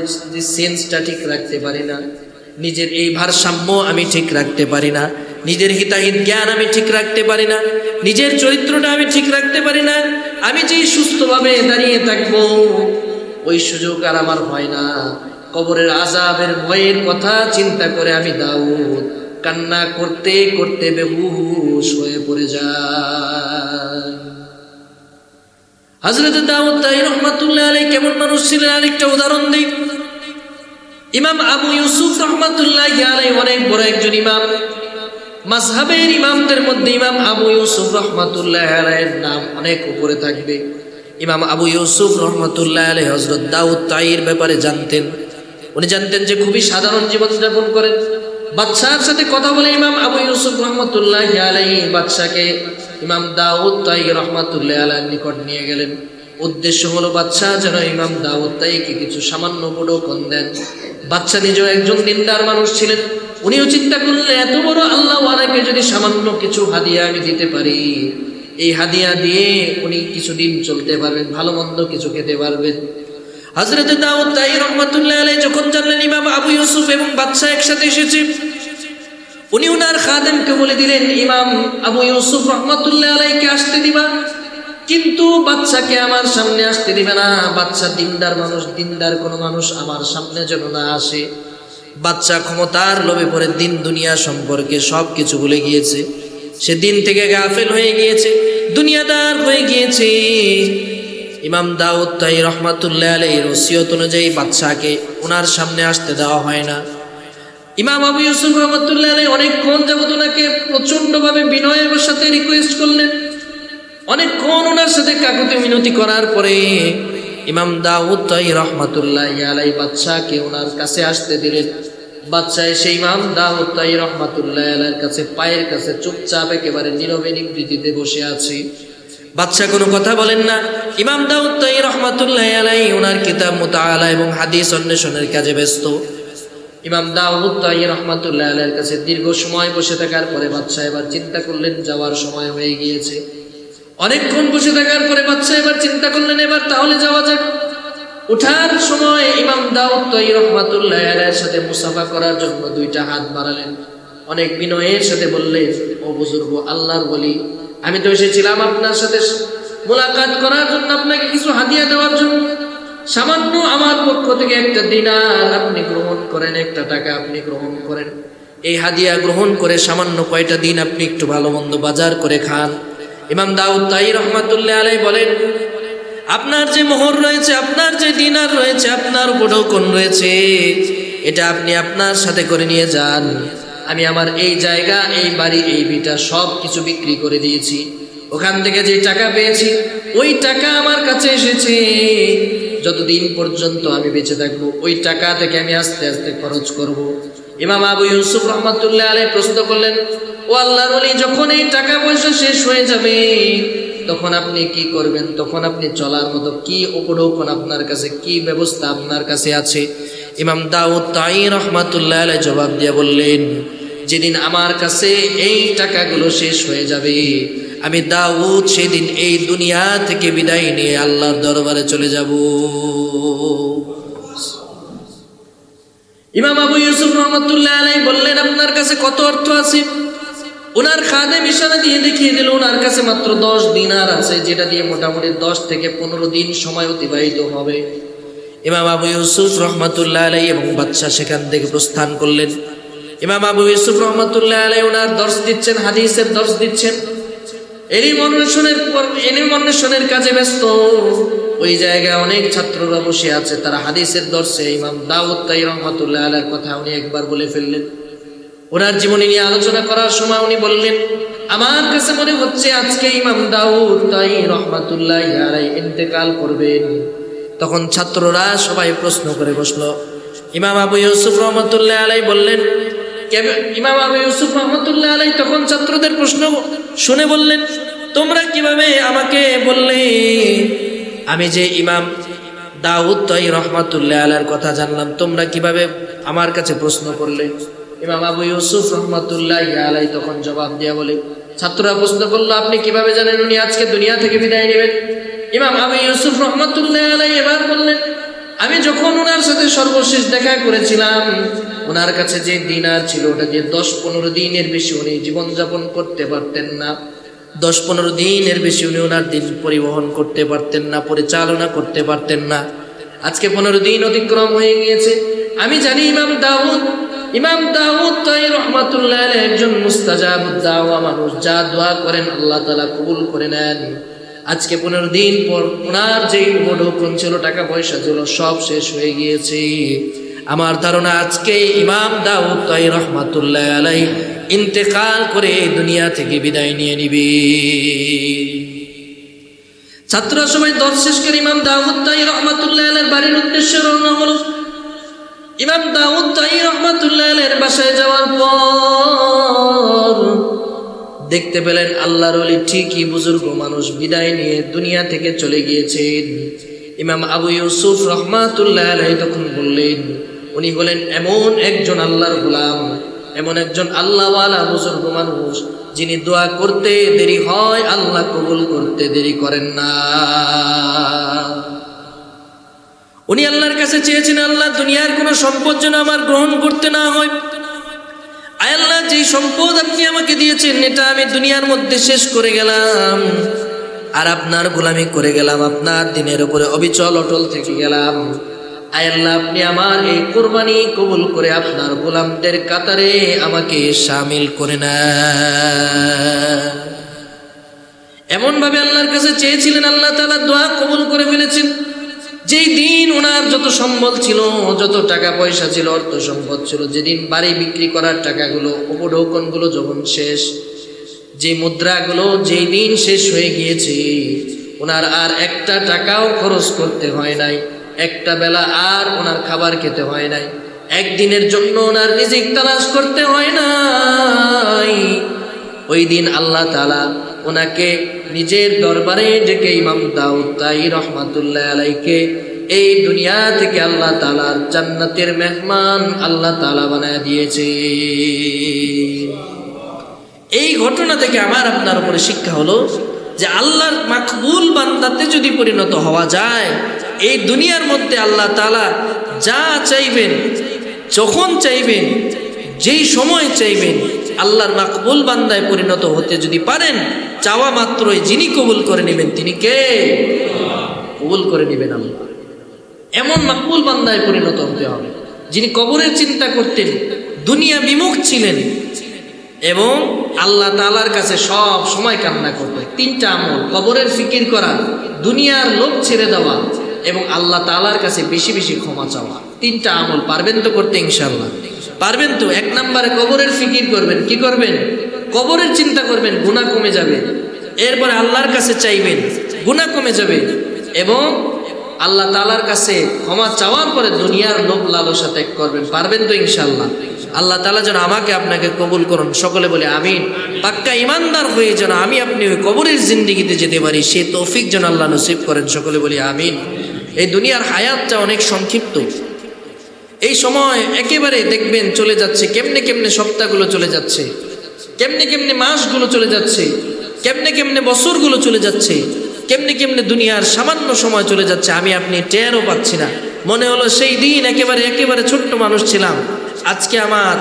সেন্সটা ঠিক রাখতে পারি না, নিজের এই ভারসাম্য আমি ঠিক রাখতে পারি না, নিজের হিতাহিত জ্ঞান আমি ঠিক রাখতে পারি না, নিজের চরিত্রটা আমি ঠিক রাখতে পারি না। আমি যেই সুস্থভাবে দাঁড়িয়ে থাকবো ওই সুযোগ আর আমার হয় না। কবরের আযাবের ভয়ের কথা চিন্তা করে আমি দাউদ কান্না করতে করতে বেহুশ হয়ে পড়ে যাই। হযরত দাউদ তাই রাহমাতুল্লাহি আলাইহি কেমন মানুষ ছিলেন আরেকটা উদাহরণ দিই। ইমাম আবু ইউসুফ রাহমাতুল্লাহি আলাইহি অনেক বড় একজন ইমাম, মাযহাবের ইমামদের মধ্যে ইমাম আবু ইউসুফ রাহমাতুল্লাহি আলাইহির নাম অনেক উপরে থাকবে। ইমাম আবু ইউসুফ রাহমাতুল্লাহি আলাইহি হযরত দাউদ তাইর ব্যাপারে জানতেন। উনি জানতেন যে খুবই সাধারণ জীবন যাপন করেন। বাদশার সাথে কথা বলে ইমাম আবু ইউসুফ রাহমাতুল্লাহি আলাইহি বাদশাকে ইমাম দাউদ তাই রাহমাতুল্লাহি আলাইহির নিকট নিয়ে গেলেন। উদ্দেশ্য হলো বাদশা যেন ইমাম দাউদ তাইকে কিছু সামান্য উপঢৌকন দেন। বাদশা নিজেও একজন দিনদার মানুষ ছিলেন। উনিও চিন্তা করলেন এত বড় আল্লাহওয়ালাকে যদি সামান্য কিছু হাদিয়া আমি দিতে পারি, এই হাদিয়া দিয়ে উনি কিছুদিন চলতে পারবেন, ভালো মন্দ কিছু খেতে পারবেন। হযরত দাউদ তাই রহমাতুল্লাহ আলাইহি যখন জানলেন ইমাম আবু ইউসুফ এবং বাদশা একসাথে এসেছে, উনি উনার খাদেমকে বলে দিলেন, ইমাম আবু ইউসুফ রহমাতুল্লাহ আলাইহিকে আসতে দিবা, কিন্তু বাদশাকে আমার সামনে আসতে দিবে না। বাদশা দিনদার মানুষ, দিনদার কোনো মানুষ আমার সামনে যেন না আসে। বাদশা ক্ষমতার লোভে পড়ে দিন দুনিয়া সম্পর্কে সব কিছু ভুলে গিয়েছে। সে দিন থেকে গাফেল হয়ে গিয়েছে, দুনিয়াদার হয়ে গিয়েছে। ইমাম দাউদ তাই রহমাতুল্লাহ আলাইহির ওসিয়ত অনুযায়ী বাদশাকে ওনার সামনে আসতে দেওয়া হয় না। ইমাম আবু ইউসুফ রহমাতুল্লাহ আলাইহি অনেকক্ষণ যাবত ওনাকে প্রচন্ডভাবে বিনয়ের সাথে রিকোয়েস্ট করলেন। অনেকক্ষণ ওনার সাথে কাকুতি মিনতি করার পরে ইমাম দাউদ তাই রহমাতুল্লাহ আলাইহি বাদশাকে ওনার কাছে আসতে দিলেন। বাদশা এসে ইমাম দাউদ তাই রহমাতুল্লাহ আলাইহির কাছে পায়ের কাছে চুপচাপ একেবারে নীরবে নিবৃত্তিতে বসে আছে। বাদশা কোনো কথা বলেন না। ইমাম দাউদ তাই রহমাতুল্লাহ আলাইহি ওনার কিতাব মুতাআলা এবং হাদিস অন্বেষণের কাজে ব্যস্ত। ইমাম দাউদ তাই রহমাতুল্লাহ আলাইহির কাছে দীর্ঘ সময় বসে থাকার পরে বাদশা এবার চিন্তা করলেন যাওয়ার সময় হয়ে গিয়েছে। অনেকক্ষণ বসে থাকার পরে বাদশা এবার চিন্তা করলেন এবার তাহলে যাওয়া যাক। উঠার সময় ইমাম দাউদ তাই রহমাতুল্লাহ আলাইহির সাথে মুসাফা করার জন্য দুইটা হাত বাড়ালেন। অনেক বিনয়ের সাথে বললেন, ও বুজুর্গ, আল্লাহর ওলি, আমি তো এসেছিলাম আপনার সাথে মোলাকাত করার জন্য, আপনাকে কিছু হাদিয়া দেওয়ার জন্য। সামান্য আমার পক্ষ থেকে একটা দিনার আপনি গ্রহণ করেন, একটা টাকা আপনি গ্রহণ করেন। এই হাদিয়া গ্রহণ করে সামান্য কয়টা দিন আপনি একটু ভালো মন্দ বাজার করে খান। ইমাম দাউদ তাই রহমাতুল্লাহ আলাইহি বলেন, আপনার যে মোহর রয়েছে, আপনার যে দিনার রয়েছে, আপনার উপঢৌকন রয়েছে, এটা আপনি আপনার সাথে করে নিয়ে যান। আমি আমার এই জায়গা, এই বাড়ি, এই ভিটা সব কিছু বিক্রি করে দিয়েছি। ওখান থেকে যে টাকা পেয়েছি ওই টাকা আমার কাছে এসেছে। যতদিন পর্যন্ত আমি বেঁচে থাকবো ওই টাকা থেকে আমি আস্তে আস্তে খরচ করব। ইমাম আবু ইউসুফ রহমাতুল্লাহ আলাইহি প্রশ্ন করলেন, ও আল্লাহর ওলি, যখন এই টাকা পয়সা শেষ হয়ে যাবে তখন আপনি কি করবেন? তখন আপনি চলার মতো কি উপঢৌকন আপনার কাছে, কি ব্যবস্থা আপনার কাছে আছে? ইমাম দাউদ তাই রহমাতুল্লাহ আলাইহি জবাব দিয়ে বললেন, যেদিন আমার কাছে এই টাকাগুলো শেষ হয়ে যাবে আমি দাউদ সেদিন এই দুনিয়া থেকে বিদায় নিয়ে আল্লাহর দরবারে চলে যাব। ইমাম আবু ইউসুফ রহমাতুল্লাহ আলাইহি বললেন, আপনার কাছে কত অর্থ আছে? ওনার খাদেম ইশারা দিয়ে দেখিয়ে দিল ওনার কাছে মাত্র 10 দিনার আছে, যেটা দিয়ে মোটামুটি 10 থেকে 15 দিন সময় অতিবাহিত হবে। ইমাম আবু ইউসুফ রহমাতুল্লাহ আলাইহি এবং বাদশা সেখান থেকে প্রস্থান করলেন। ইমাম আবু ইউসুফ রহমাতুল্লাহ আলাইহি ওনার দর্শ দিচ্ছেন, হাদিসের দর্শ দিচ্ছেন। এলিম কাজে ব্যস্ত। ওই জায়গায় অনেক ছাত্ররা বসে আছে, তারা হাদিসের দর্শে ইমাম দাউদ তাই রহমাতুল্লাহ আলাইহির কথা উনি একবার বলে ফেললেন। ওনার জীবনী নিয়ে আলোচনা করার সময় উনি বললেন, আমার কাছে মনে হচ্ছে আজকে ইমাম দাউদ তাই রহমাতুল্লাহ আলাইহি ইন্তেকাল করবেন। তখন ছাত্ররা সবাই প্রশ্ন করে বসলো। ইমাম আবু ইউসুফ রহমাতুল্লাহ আলাইহি বললেন, ইমাম আবু ইউসুফ রহমাতুল্লাহ আলাইহি তখন ছাত্রদের প্রশ্ন শুনে বললেন, তোমরা কিভাবে আমাকে বললে? আমি যে ইমাম দাউদ তাই রহমাতুল্লাহ আলাইহির কথা জানলাম, তোমরা কিভাবে আমার কাছে প্রশ্ন করলে? ইমাম আবু ইউসুফ রহমাতুল্লাহ আলাইহি তখন জবাব দেয়া বলে, ছাত্ররা প্রশ্ন করলো, আপনি কিভাবে জানেন উনি আজকে দুনিয়া থেকে বিদায় নেবেন? ইমাম আবু ইউসুফ রহমাতুল্লাহ আলাইহি এবার বললেন, আমি যখন ওনার সাথে সর্বশেষ দেখা করেছিলাম, ওনার কাছে যে দিনার ছিল ওটা দিয়ে 10-15 দিনের বেশি উনি জীবনযাপন করতে পারতেন না। 10-15 দিনের বেশি উনি ওনার দিন পরিবহন করতে পারতেন না, পরিচালনা করতে পারতেন না। আজকে 15 দিন অতিক্রম হয়ে গিয়েছে। আমি জানি ইমাম দাউদ তাই রহমাতুল্লাহ আলাইহি একজন মুস্তাজাবুদ দাওয়া মানুষ, যা দোয়া করেন আল্লাহ তাআলা কবুল করে নেন। আজকে 15 দিন পর ওনার যে উপঢৌকন ছিল, টাকা পয়সা ছিল, সব শেষ হয়ে গিয়েছে। আমার ধারণা আজকে ইমাম দাউদ তাই রহমাতুল্লাহ আলাইহি ইন্তেকাল করে দুনিয়া থেকে বিদায় নিয়ে নিবে। ছাত্ররা সবাই দর্শ শেষ করে ইমাম দাউদ তাই রহমাতুল্লাহ আলাইহির বাড়ির উদ্দেশ্যে রওনা হলো। ইমাম দাউদ তাই রহমাতুল্লাহ আলাইহির বাসায় যাওয়ার পর দেখতে পেলেন আল্লাহর ওলি ঠিকই বুজুর্গ মানুষ বিদায় নিয়ে দুনিয়া থেকে চলে গিয়েছেন। ইমাম আবু ইউসুফ রহমাতুল্লাহ আলাইহি তখন বললেন, উনি হলেন এমন একজন আল্লাহর গোলাম, এমন একজন আল্লাহওয়ালা বুজুর্গ মানুষ, যিনি দোয়া করতে দেরি হয়, আল্লাহ কবুল করতে দেরি করেন না। উনি আল্লাহর কাছে চেয়েছেন, আল্লাহ দুনিয়ার কোনো সম্পদ যেন আমার গ্রহণ করতে না হয়। আয় আল্লাহ, যে সম্পদ আপনি আমাকে দিয়েছেন এটা আমি দুনিয়ার মধ্যে শেষ করে গেলাম, আর আপনার গোলামি করে গেলাম, আপনার দিনের উপরে অবিচল অটল থেকে গেলাম। আয় আল্লাহ, আপনি আমার এই কুরবানি কবুল করে আপনার গোলামদের কাতারে আমাকে শামিল করে নেন। এমন ভাবে আল্লাহর কাছে চেয়েছিলেন, আল্লাহ তাআলা দোয়া কবুল করে ফেলেছেন। যেই দিন ওনার যত সম্বল ছিল, যত টাকা পয়সা ছিল, অর্থ সম্পদ ছিল, যেদিন বাড়ি বিক্রি করার টাকাগুলো, উপঢৌকনগুলো যখন শেষ, যে মুদ্রাগুলো যেই দিন শেষ হয়ে গিয়েছে, ওনার আর একটা টাকাও খরচ করতে হয় নাই, একটা বেলা আর ওনার খাবার খেতে হয় নাই, একদিনের জন্য ওনার রিজিক তালাশ করতে হয় নাই। ওই দিন আল্লাহ তাআলা ওনাকে নিজের দরবারে ডেকে ইমাম দাউদ তাই রহমাতুল্লাহ আলাইকে এই দুনিয়া থেকে আল্লাহ তাআলার জান্নাতের মেহমান আল্লাহ তাআলা বানায় দিয়েছে। এই ঘটনা থেকে আমার আপনার উপরে শিক্ষা হলো যে আল্লাহর মাকবুল বান্দাতে যদি পরিণত হওয়া যায়, এই দুনিয়ার মধ্যে আল্লাহ তাআলা যা চাইবেন, যখন চাইবেন, যেই সময় চাইবেন, আল্লাহর মাকবুল বান্দায় পরিণত হতে যদি পারেন, চাওয়া মাত্রই যিনি কবুল করে নেবেন তিনি কে? কবুল করে নেবেন আল্লাহ। এমন মাকবুল বান্দায় পরিণত হতে হবে যিনি কবরের চিন্তা করতেন, দুনিয়া বিমুখ ছিলেন এবং আল্লাহ তাআলার কাছে সব সময় কামনা করতেন। তিনটা আমল: কবরের ফিকির করা, দুনিয়ার লোভ ছেড়ে দেওয়া এবং আল্লাহ তাআলার কাছে বেশি বেশি ক্ষমা চাওয়া। তিনটা আমল পারবেন তো করতে? ইনশাআল্লাহ পারবেন তো? এক নম্বরে কবরের ফিকির করবেন। কি করবেন? কবরের চিন্তা করবেন, গুনাহ কমে যাবে। এরপরে আল্লাহর কাছে চাইবেন, গুনাহ কমে যাবে। এবং আল্লাহ তাআলার কাছে ক্ষমা চাওয়ার পরে দুনিয়ার লোভ লালসা ত্যাগ করবেন। পারবেন তো ইনশাআল্লাহ? আল্লাহ তাআলা যেন আমাকে আপনাকে কবুল করুন। সকলে বলে আমিন। পাক্কা ইমানদার হয়ে যেন আমি আপনি ওই কবরের জিন্দেগিতে যেতে পারি, সে তৌফিক যেন আল্লাহ নসিব করেন। সকলে বলি আমিন। এই দুনিয়ার হায়াতটা অনেক সংক্ষিপ্ত। এই সময় একেবারে দেখবেন চলে যাচ্ছে, কেমনে কেমনে সপ্তাহগুলো চলে যাচ্ছে, কেমনে কেমনে মাসগুলো চলে যাচ্ছে, কেমনে কেমনে বছরগুলো চলে যাচ্ছে, কেমনে কেমনে দুনিয়ার সামান্য সময় চলে যাচ্ছে, আমি আপনি টেরও পাচ্ছি না। মনে হলো সেই দিন একেবারে ছোট্ট মানুষ ছিলাম, আজকে আমার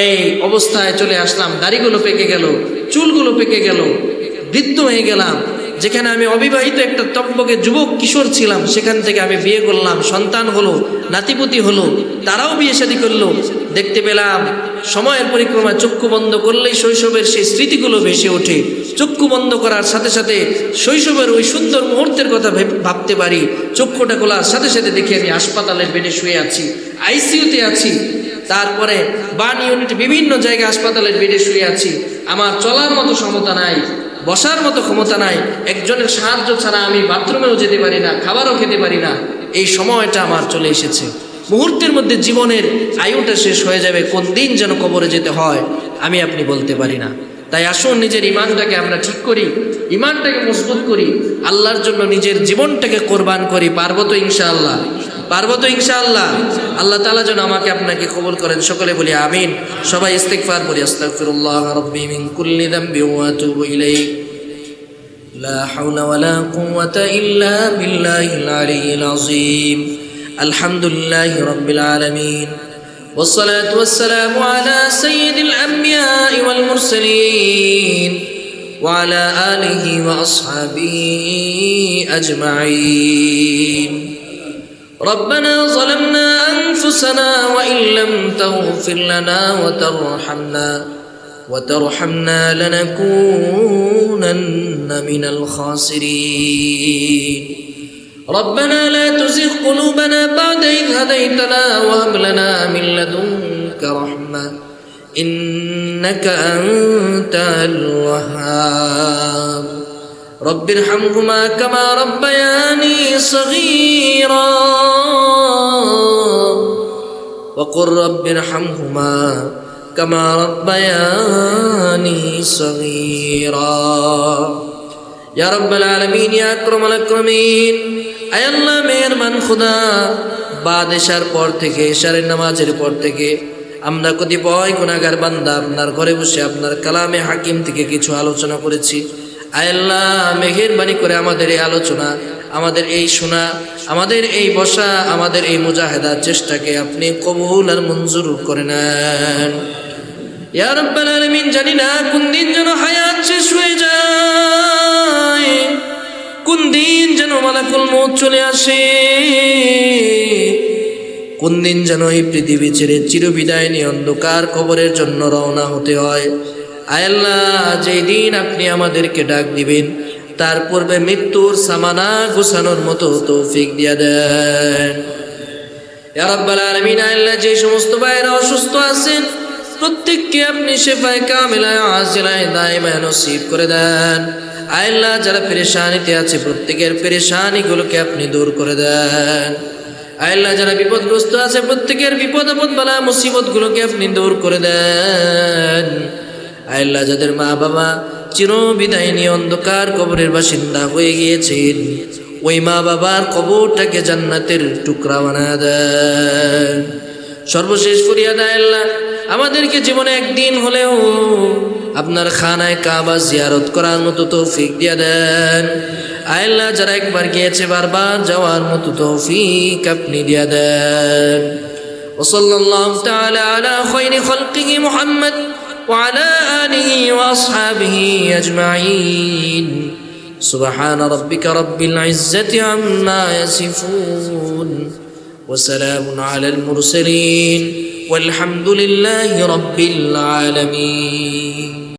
এই অবস্থায় চলে আসলাম। দাড়িগুলো পেকে গেল, চুলগুলো পেকে গেল, বৃদ্ধ হয়ে গেলাম। যেখানে আমি অবিবাহিত একটা টকবকে যুবক কিশোর ছিলাম, সেখান থেকে আমি বিয়ে করলাম, সন্তান হলো, নাতিপুতি হলো, তারাও বিয়ে শাদী করলো। দেখতে পেলাম সময়ের পরিক্রমায় চক্ষু বন্ধ করলেই শৈশবের সেই স্মৃতিগুলো ভেসে ওঠে। চক্ষু বন্ধ করার সাথে সাথে শৈশবের ওই সুন্দর মুহূর্তের কথা ভাবতে পারি। চক্ষুটা খোলার সাথে সাথে দেখি আমি হাসপাতালের বেডে শুয়ে আছি, আইসিইউতে আছি, তারপরে বার্ন ইউনিটে বিভিন্ন জায়গায় হাসপাতালের বেডে শুয়ে আছি। আমার চলার মতো ক্ষমতা নাই, বসার মতো ক্ষমতা নাই, একজনের সাহায্য ছাড়া আমি বাথরুমেও যেতে পারি না, খাবারও খেতে পারি না। এই সময়টা আমার চলে এসেছে। মুহূর্তের মধ্যে জীবনের আয়ুটা শেষ হয়ে যাবে, কোন দিন যেন কবরে যেতে হয় আমি আপনি বলতে পারি না। তাই আসুন নিজের ইমানটাকে আমরা ঠিক করি, ইমানটাকে মজবুত করি, আল্লাহর জন্য নিজের জীবনটাকে কোরবান করি। পারবো তো ইনশাআল্লাহ? পারবো তো ইনশাআল্লাহ? আল্লাহ তাআলা যেন আমাকে আপনাকে কবুল করেন। সকলে বলি আমিন। সবাই ইস্তিগফার করি। আস্তাগফিরুল্লাহ রাব্বি মিন কুল্লি যামবি ওয়া আতুবু ইলাইহি। লা হাওলা ওয়ালা কুওয়াতা ইল্লা বিল্লাহিল আলিয়্যিল আযীম। আলহামদুলিল্লাহি রাব্বিল আলামিন। والصلاة والسلام على سيد الأنبياء والمرسلين وعلى آله وأصحابه أجمعين. ربنا ظلمنا أنفسنا وإن لم تغفر لنا وترحمنا لنكونن من الخاسرين. ربنا لا تزغ قلوبنا بعد إذ هديتنا وهب لنا من لدنك رحمة إنك أنت الوهاب. رب ارحمهما كما ربياني صغيرا وقل رب ارحمهما كما ربياني صغيرا. يا رب العالمين يا أكرم الأكرمين. আয় আল্লাহ মেহেরবান খুদা, বাদ এশার পর থেকে, এশারের নামাজের পর থেকে আমরা কতিপয় গুনাহগার বান্দা আপনার ঘরে বসে আপনার কালামে হাকিম থেকে কিছু আলোচনা করেছি। আয় আল্লাহ, মেহেরবানি করে আমাদের এই আলোচনা, আমাদের এই শোনা, আমাদের এই বসা, আমাদের এই মুজাহেদার চেষ্টাকে আপনি কবুল আর মঞ্জুর করে নেন ইয়া রাব্বাল আলামিন। জানি না কোন দিন যেন হায়াত শেষ হয়ে যায়, কোন দিন যেন মালাকুল মউত চলে আসে, কোন দিন যেন এই পৃথিবী ছেড়ে চিরবিদায় নিয়ে অন্ধকার কবরের জন্য রওনা হতে হয়। আয় আল্লাহ, যেই দিন আপনি আমাদেরকে ডাক দিবেন তার পূর্বে মৃত্যুর সামানা গোছানোর মতো তৌফিক দিয়া দেন ইয়া রাব্বাল আলামিন। আল্লাহ, যে সমস্ত ভাইরা অসুস্থ আছেন প্রত্যেককে আপনি শিফায়ে কামিলা আজিলায়ে দাইমা নসিব করে দেন। আল্লাহ, যারা পেরেশানিতে আছে প্রত্যেকের পেরেশানিগুলোকে আপনি দূর করে দেন। আল্লাহ, যারা বিপদগ্রস্ত আছে প্রত্যেকের বিপদ আপদ বালা মুসিবতগুলোকে আপনি দূর করে দেন। আল্লাহ, যাদের মা বাবা চিরবিদায় নিয়ে অন্ধকার কবরের বাসিন্দা হয়ে গিয়েছেন ওই মা বাবার কবরটাকে জান্নাতের টুকরা বানায় দেন। সর্বশেষ ফরিয়াদ আল্লাহ, আমাদেরকে জীবনে একদিন হলেও আপনার খানায় কাবা জিয়ারত করার মতো তৌফিক দিয়ে দেন। আল্লাহ, যারা একবার গিয়েছে বারবার যাওয়ার মতো তৌফিক আপনি দিয়ে দেন। ওয়াসাল্লাল্লাহু তাআলা আলা খায়রি খালকিহি মুহাম্মদ ওয়া আলা আলিহি ওয়া আসহাবিহি আজমাইন। সুবহানা রাব্বিকা রাব্বিল ইজ্জাতি আম্মা ইয়াসিফুন ওয়া সালামুন আলাল মুরসালিন والحمد لله رب العالمين.